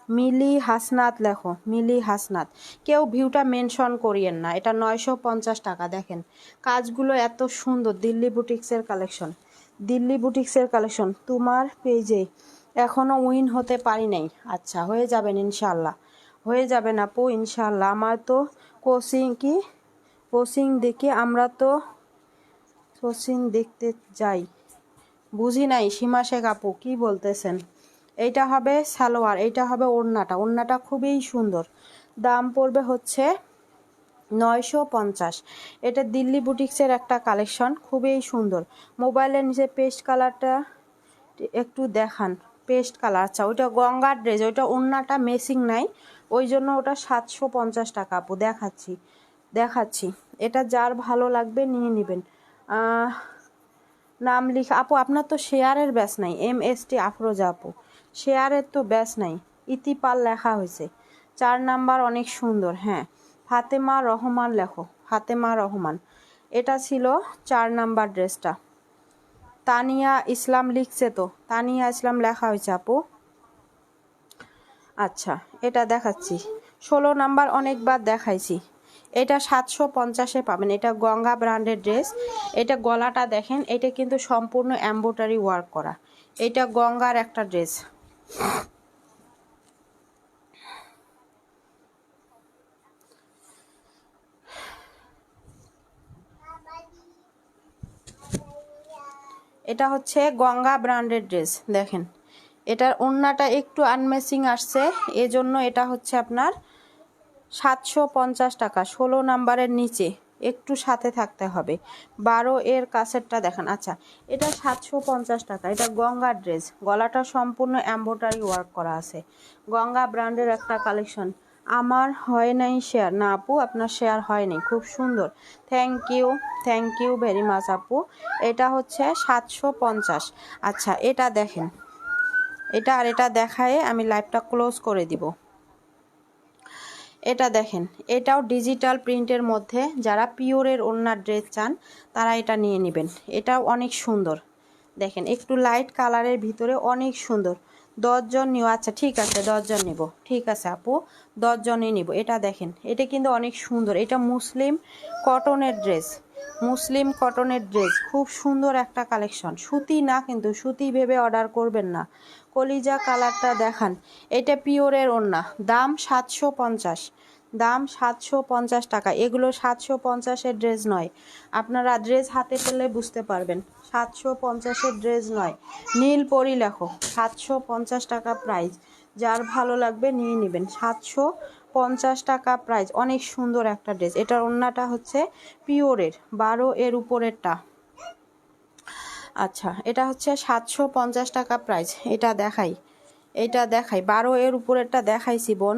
মিলি হাসনাত লেখো, মিলি হাসনাত। কেউ ভিউটা মেনশন করিয়েন না। এটা 950 টাকা। দেখেন কাজগুলো এত সুন্দর, দিল্লি বুটিক্সের কালেকশন, দিল্লি বুটিক্সের কালেকশন। তোমার পেজে এখনও উইন হতে পারি নাই। আচ্ছা হয়ে যাবেন ইনশাল্লাহ, হয়ে যাবেন আপু ইনশাল্লাহ। আমার তো কোচিং দেখি, আমরা তো কোচিং দেখতে যাই। বুঝি নাই সীমা শেখ আপু কি বলতেছেন? এইটা হবে সালোয়ার, এইটা হবে ওড়নাটা। ওড়নাটা খুবই সুন্দর। দাম পড়বে হচ্ছে 950। এটা দিল্লি বুটিক্সের একটা কালেকশন, খুবই সুন্দর। মোবাইলের নিচে পেস্ট কালারটা একটু দেখান। পেস্ট কালার, আচ্ছা ওইটা গঙ্গার ড্রেস, ওইটা ওড়নাটা মেসিং নাই, ওই জন্য ওটা 750 টাকা আপু। দেখাচ্ছি, এটা যার ভালো লাগবে নিয়ে নেবেন। নাম লিখা আপু, আপনার তো শেয়ারের ব্যাস নাই। MST আফরোজা আপু, শেয়ারের তো ব্যাস নাই, ইতিপাল লেখা হয়েছে। 4 নাম্বার অনেক সুন্দর। হ্যাঁ, ফাতেমা রহমান লেখো, ফাতেমা রহমান। এটা ছিল 4 নাম্বার ড্রেসটা। তানিয়া ইসলাম লিখছে তো, তানিয়া ইসলাম লেখা হয়েছে আপু। আচ্ছা, এটা দেখাচ্ছি। 16 নাম্বার অনেকবার দেখাইছি। এটা 750-এ পাবেন। এটা গঙ্গা ব্র্যান্ডের ড্রেস। এটা গলাটা দেখেন, এটা কিন্তু সম্পূর্ণ এমব্রয়ডারি ওয়ার্ক করা। এটা গঙ্গার একটা ড্রেস। এটা হচ্ছে গঙ্গা ব্র্যান্ডের ড্রেস। দেখেন, এটার ওড়নাটা একটু আনমেসিং আসছে, এজন্য এটা হচ্ছে আপনার 750 টাকা। 16 নাম্বারের নিচে একটু সাথে থাকতে হবে। 12 এর কাছেরটা দেখেন। আচ্ছা, এটা 750 টাকা। এটা গঙ্গার ড্রেস, গলাটা সম্পূর্ণ এমব্রয়ডারি ওয়ার্ক করা আছে। গঙ্গা ব্র্যান্ডের একটা কালেকশন। আমার হয় নাই শেয়ার। না আপু, আপনার শেয়ার হয়নি। খুব সুন্দর, থ্যাংক ইউ ভেরি মাচ আপু। এটা হচ্ছে 750। আচ্ছা, এটা দেখেন, এটা আর এটা দেখায়ে আমি লাইভটা ক্লোজ করে দিব। এটা দেখেন, এটাও ডিজিটাল প্রিন্টের মধ্যে। যারা পিওরের ওড়নার ড্রেস চান তারা এটা নিয়ে নেবেন। এটাও অনেক সুন্দর। দেখেন, একটু লাইট কালারের ভিতরে অনেক সুন্দর। 10 জন নিও। আচ্ছা ঠিক আছে, 10 জন নিব। ঠিক আছে আপু, 10 জনই নিব। এটা দেখেন, এটা কিন্তু অনেক সুন্দর। এটা মুসলিম কটনের ড্রেস, মুসলিম কটনের ড্রেস। খুব সুন্দর একটা কালেকশন। সুতি না কিন্তু, সুতি ভেবে অর্ডার করবেন না। কলিজা কালারটা দেখান। এটা পিওরের ওড়না। দাম 750, দাম 750 টাকা। এগুলো 750-এর ড্রেস নয়। আপনারা ড্রেস হাতে পেলে বুঝতে পারবেন। 750-এর ড্রেস নয়। নীলপরি লেখো, 750 টাকা প্রাইস। যার ভালো লাগবে নিয়ে নেবেন। 750 টাকা প্রাইস। অনেক সুন্দর একটা ড্রেস। এটার ওড়নাটা হচ্ছে পিওরের, 12 এর উপরেরটা। আচ্ছা, এটা হচ্ছে 750 টাকা প্রাইস। এটা দেখাই, 12 এর উপরেরটা দেখাইছি বোন।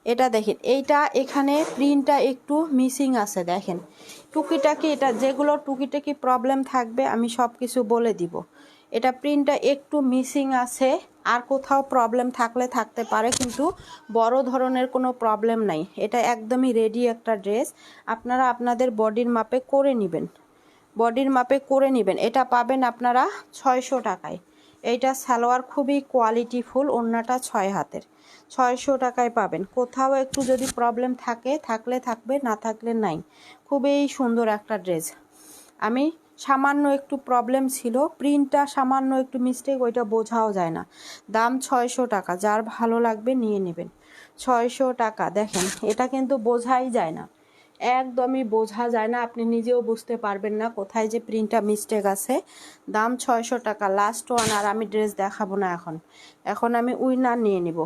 এটা দেখেন, এইটা এখানে প্রিন্টটা একটু মিসিং আছে। দেখেন, টুকিটাকি, এটা যেগুলো টুকিটাকি প্রবলেম থাকবে আমি সব কিছু বলে দিব। এটা প্রিন্টটা একটু মিসিং আছে, আর কোথাও প্রবলেম থাকলে থাকতে পারে, কিন্তু বড় ধরনের কোনো প্রবলেম নাই। এটা একদমই রেডি একটা ড্রেস। আপনারা আপনাদের বডির মাপে করে নেবেন, বডির মাপে করে নেবেন। এটা পাবেন আপনারা 600 টাকায়। এইটা সালোয়ার খুবই কোয়ালিটিফুল, ওড়নাটা 6 হাতের। 600 টাকায় পাবেন। কোথাও একটু যদি প্রবলেম থাকলে থাকবে, না থাকলে নাই। খুবই সুন্দর একটা ড্রেস। আমি সামান্য একটু প্রবলেম ছিল, প্রিন্টটা সামান্য একটু মিস্টেক, ওইটা বোঝাও যায় না। দাম 600 টাকা। যার ভালো লাগবে নিয়ে নেবেন। 600 টাকা। দেখেন, এটা কিন্তু বোঝাই যায় না, একদমই বোঝা যায় না। আপনি নিজেও বুঝতে পারবেন না কোথায় যে প্রিন্টটা মিস্টেক আছে। দাম 600 টাকা। Last one. আর আমি ড্রেস দেখাবো না এখন আমি উইনার নিয়ে নিব।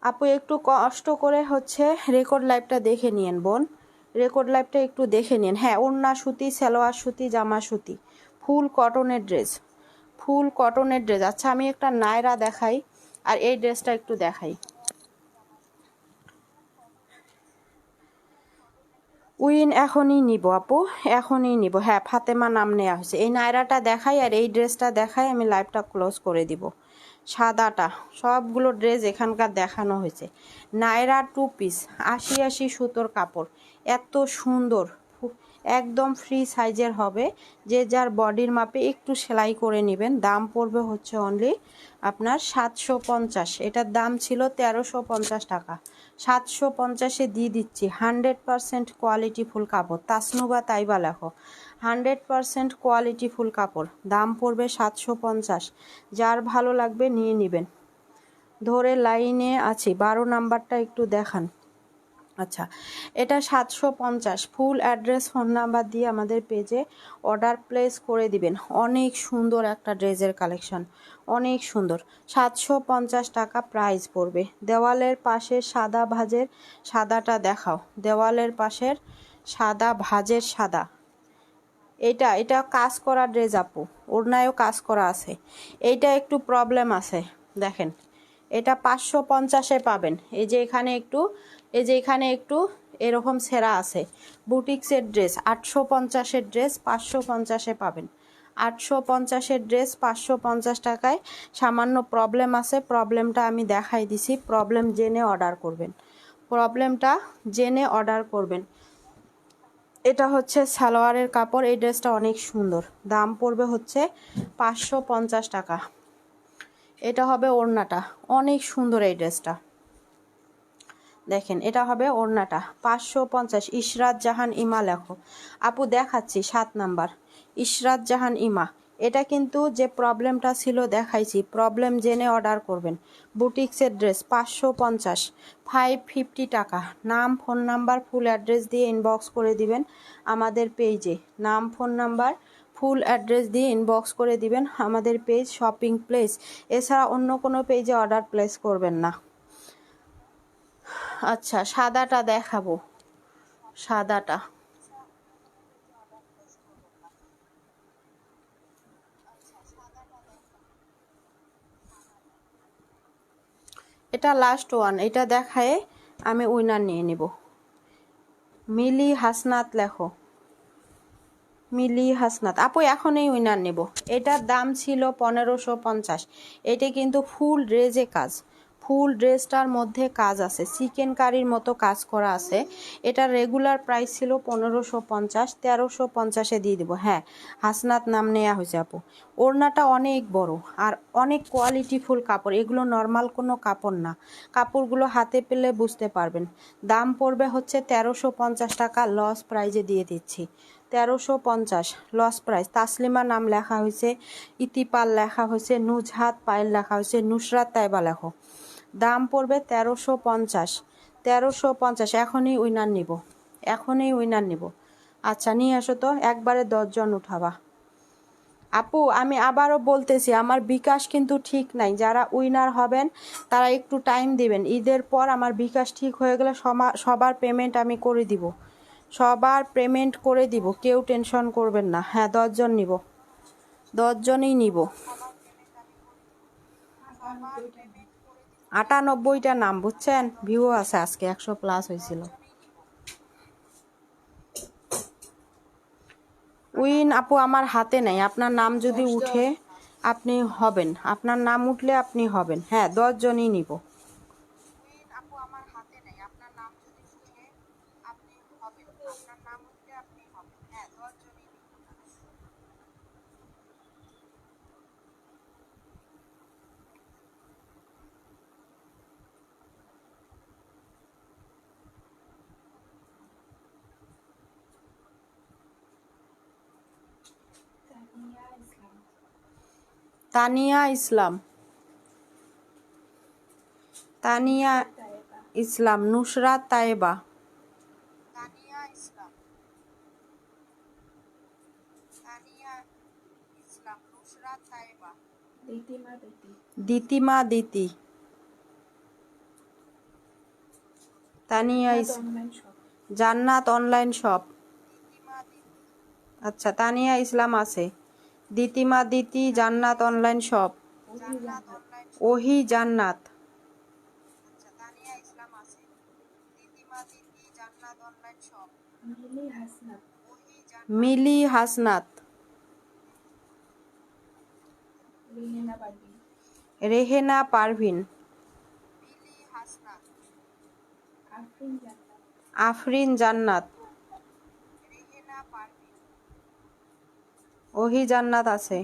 আপু একটু কষ্ট করে হচ্ছে রেকর্ড লাইভটা দেখে নিন বোন, রেকর্ড লাইভটা একটু দেখে নিন। হ্যাঁ, ওড়না সুতি, সালোয়ার সুতি, জামা সুতি, ফুল কটনের ড্রেস, ফুল কটনের ড্রেস। আচ্ছা, আমি একটা নায়রা দেখাই, আর এই ড্রেসটা একটু দেখাই। উইন এখনই নিব আপু, এখনই নিব। হ্যাঁ, ফাতেমা নাম নেওয়া হয়েছে। এই নায়রাটা দেখাই আর এই ড্রেসটা দেখাই, আমি লাইভটা ক্লোজ করে দিব। সাদাটা, সবগুলো ড্রেস এখানকার দেখানো হয়েছে। নায়রা 2 পিস, 80 সুতোর কাপড়, এত সুন্দর, একদম ফ্রি সাইজের হবে। যে যার বডির মাপে একটু সেলাই করে নেবেন। দাম পড়বে হচ্ছে অনলি আপনার 750। এটার দাম ছিল 1350 টাকা। 750-এ দিয়ে দিচ্ছি। 100% কোয়ালিটি ফুল কাপড়। তাসনুবা তাইবা লেখো, 100% কোয়ালিটি ফুল কাপড়। দাম পড়বে 750। যার ভালো লাগবে নিয়ে নেবেন। ধরে লাইনে আছি। 12 নাম্বারটা একটু দেখান। আচ্ছা, এটা 750। ফুল অ্যাড্রেস, ফোন নাম্বার দিয়ে আমাদের পেজে অর্ডার প্লেস করে দিবেন। অনেক সুন্দর একটা ড্রেসের কালেকশন, অনেক সুন্দর। 750 টাকা প্রাইস পড়বে। দেওয়ালের পাশে সাদা ভাঁজের সাদাটা দেখাও। দেওয়ালের পাশের সাদা ভাঁজের সাদা, এটা কাজ করা ড্রেস আপু, ওড়নায়ও কাজ করা আছে। এইটা একটু প্রবলেম আছে। দেখেন, এটা 550-এ পাবেন। এই যে এখানে একটু এরকম ছেঁড়া আছে। বুটিক্সের ড্রেস, 850-এর ড্রেস 550-এ পাবেন। 850-এর ড্রেস 550 টাকায়। সামান্য প্রবলেম আছে, প্রবলেমটা আমি দেখাই দিছি, প্রবলেম জেনে অর্ডার করবেন, প্রবলেমটা জেনে অর্ডার করবেন। এটা হচ্ছে সালোয়ারের কাপড়, এই ড্রেসটা অনেক সুন্দর, দাম পড়বে হচ্ছে 550 টাকা। এটা হবে ওড়নাটা, অনেক সুন্দর এই ড্রেসটা, দেখেন এটা হবে ওড়নাটা 550। ইশরাত জাহান ইমা লেখো আপু, দেখাচ্ছি 7 নাম্বার ইশরাত জাহান ইমা। এটা কিন্তু যে প্রবলেমটা ছিল দেখাইছি, প্রবলেম জেনে অর্ডার করবেন। বুটিক্সের ড্রেস 550, 550 টাকা। নাম ফোন নাম্বার ফুল অ্যাড্রেস দিয়ে ইনবক্স করে দিবেন আমাদের পেজে, নাম ফোন নাম্বার ফুল অ্যাড্রেস দিয়ে ইনবক্স করে দিবেন আমাদের পেজ শপিং প্লেস, এছাড়া অন্য কোনো পেজে অর্ডার প্লেস করবেন না। আচ্ছা সাদাটা দেখাবো, সাদাটা এটা লাস্ট ওয়ান, এটা দেখায় আমি উইনার নিয়ে নিব। মিলি হাসনাত লেখো, মিলি হাসনাত আপু এখনই উইনার নেব। এটার দাম ছিল 1550, এটা কিন্তু ফুল ড্রেসে কাজ, ফুল ড্রেসটার মধ্যে কাজ আছে, চিকেন কারির মতো কাজ করা আছে। এটার রেগুলার প্রাইস ছিল 1550, 1350-এ দিয়ে দেবো। হ্যাঁ হাসনাত নাম নেওয়া হয়েছে আপু। ওড়নাটা অনেক বড় আর অনেক কোয়ালিটিফুল কাপড়, এগুলো নর্মাল কোনো কাপড় না, কাপড়গুলো হাতে পেলে বুঝতে পারবেন। দাম পড়বে হচ্ছে 1350 টাকা, লস প্রাইজে দিয়ে দিচ্ছি 1350 লস প্রাইস। তাসলিমা নাম লেখা হয়েছে, ইতিপাল লেখা হয়েছে, নুজহাত পায়েল লেখা হয়েছে, নুসরাত তাইবা লেখো। দাম পড়বে 1350, 1350। এখনই উইনার নিব, এখনই উইনার নিব। আচ্ছা নিয়ে আসো তো, একবারে 10 জন উঠাবা। আপু আমি আবারও বলতেছি, আমার বিকাশ কিন্তু ঠিক নাই, যারা উইনার হবেন তারা একটু টাইম দিবেন। ঈদের পর আমার বিকাশ ঠিক হয়ে গেলে সবার পেমেন্ট আমি করে দিব, সবার পেমেন্ট করে দিব, কেউ টেনশন করবেন না। হ্যাঁ 10 জন নিব, 10 জনই নিব। 98টা নাম বুঝছেন, ভিউ আছে আজকে 100+ হয়েছিল। উইন আপু আমার হাতে নাই, আপনার নাম যদি উঠে আপনি হবেন, আপনার নাম উঠলে আপনি হবেন। হ্যাঁ 10 জনই নিব। তানিয়া ইসলাম, তানিয়া ইসলাম, নুসরাত তায়েবা, দিতিমা দিতি, তানিয়া জান্নাত অনলাইন শপ। আচ্ছা তানিয়া ইসলাম আছে, দিতিমা দিতি, জান্নাত অনলাইন শপ, ওহি জান্নাত, মিলি হাসনাত, রেহেনা পারভিন, আফরিন জান্নাত, ওহি জান্নাত আছে,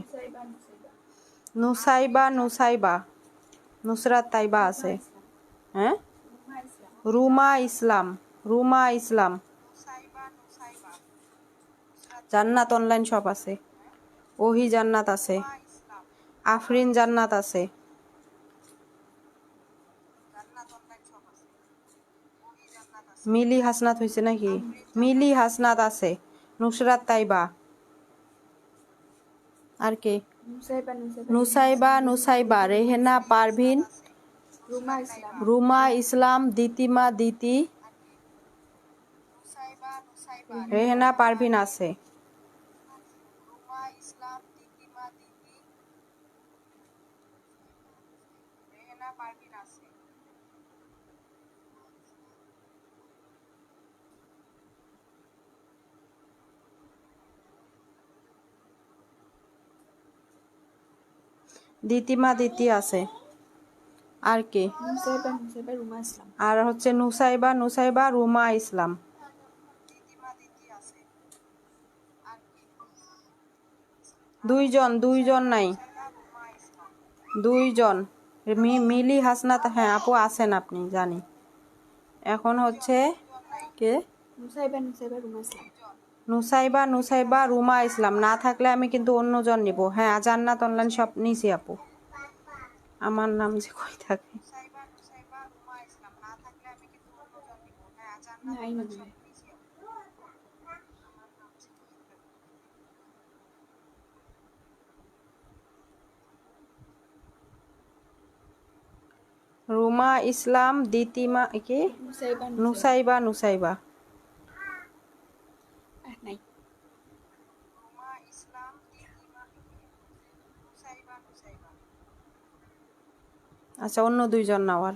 নুসাইবা নুসাইবা, নুসরাত তাইবা আছে। হ্যাঁ রুমা ইসলাম, রুমা ইসলাম, জান্নাত অনলাইন শপ আছে, ওহি জান্নাত আছে, আফরিন জান্নাত আছে, মিলি হাসনাত হয়েছে নাকি, মিলি হাসনাত আছে, নুসরাত তাইবা, আর কে, নুসাইবা নুসাইবা, রেহেনা পারভিন, রুমা ইসলাম, দিতিমা দিতি, রেহেনা পারভিন আছে। দিতিমা দিতি আছে। আর কে? রুমা ইসলাম। আর হচ্ছে নুসাইবা রুমা ইসলাম। দুইজন নাই, দুইজন। মিলি হাসনাত, হ্যাঁ আপু আছেন আপনি, জানি। এখন হচ্ছে কে? নুসাইবা রুমা ইসলাম। না থাকলে আমি কিন্তু অন্যজন নিব। হ্যাঁ জান্নাত অনলাইন সব নিছি আপু। আমার নাম যে কই থাকে। রুমা ইসলাম, দিতিমা কি? নুসাইবা নাই। আচ্ছা, অন্য দুইজন নেওয়ার।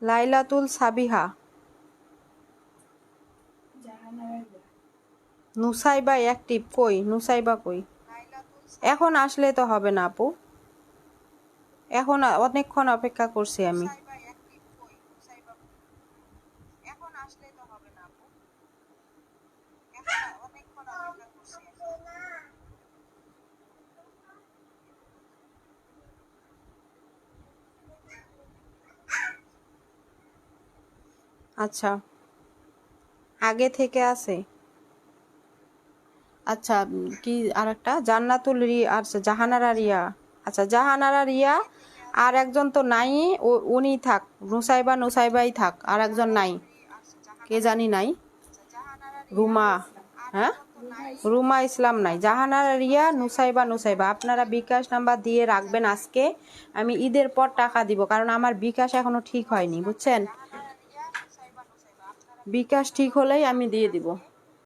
লাইলাতুল সাবিহা, নুসাইবা অ্যাক্টিভ কই? নুসাইবা কই? এখন আসলে তো হবে না আপু, এখন অনেকক্ষণ অপেক্ষা করছি আমি। আচ্ছা, আগে থেকে আছে। আচ্ছা, কি আরেকটা? জান্নাতুল আচ্ছা জাহানারা রিয়া। আচ্ছা জাহানারা রিয়া, আর একজন তো নাই, উনি থাক। নুসাইবাই থাক, আর একজন নাই, কে জানি নাই। রুমা, হ্যাঁ রুমা ইসলাম নাই। জাহানারা রিয়া, নুসাইবা। আপনারা বিকাশ নাম্বার দিয়ে রাখবেন। আজকে আমি ঈদের পর টাকা দিব, কারণ আমার বিকাশ এখনো ঠিক হয়নি, বুঝছেন? বিকাশ ঠিক হলেই আমি দিয়ে দিব।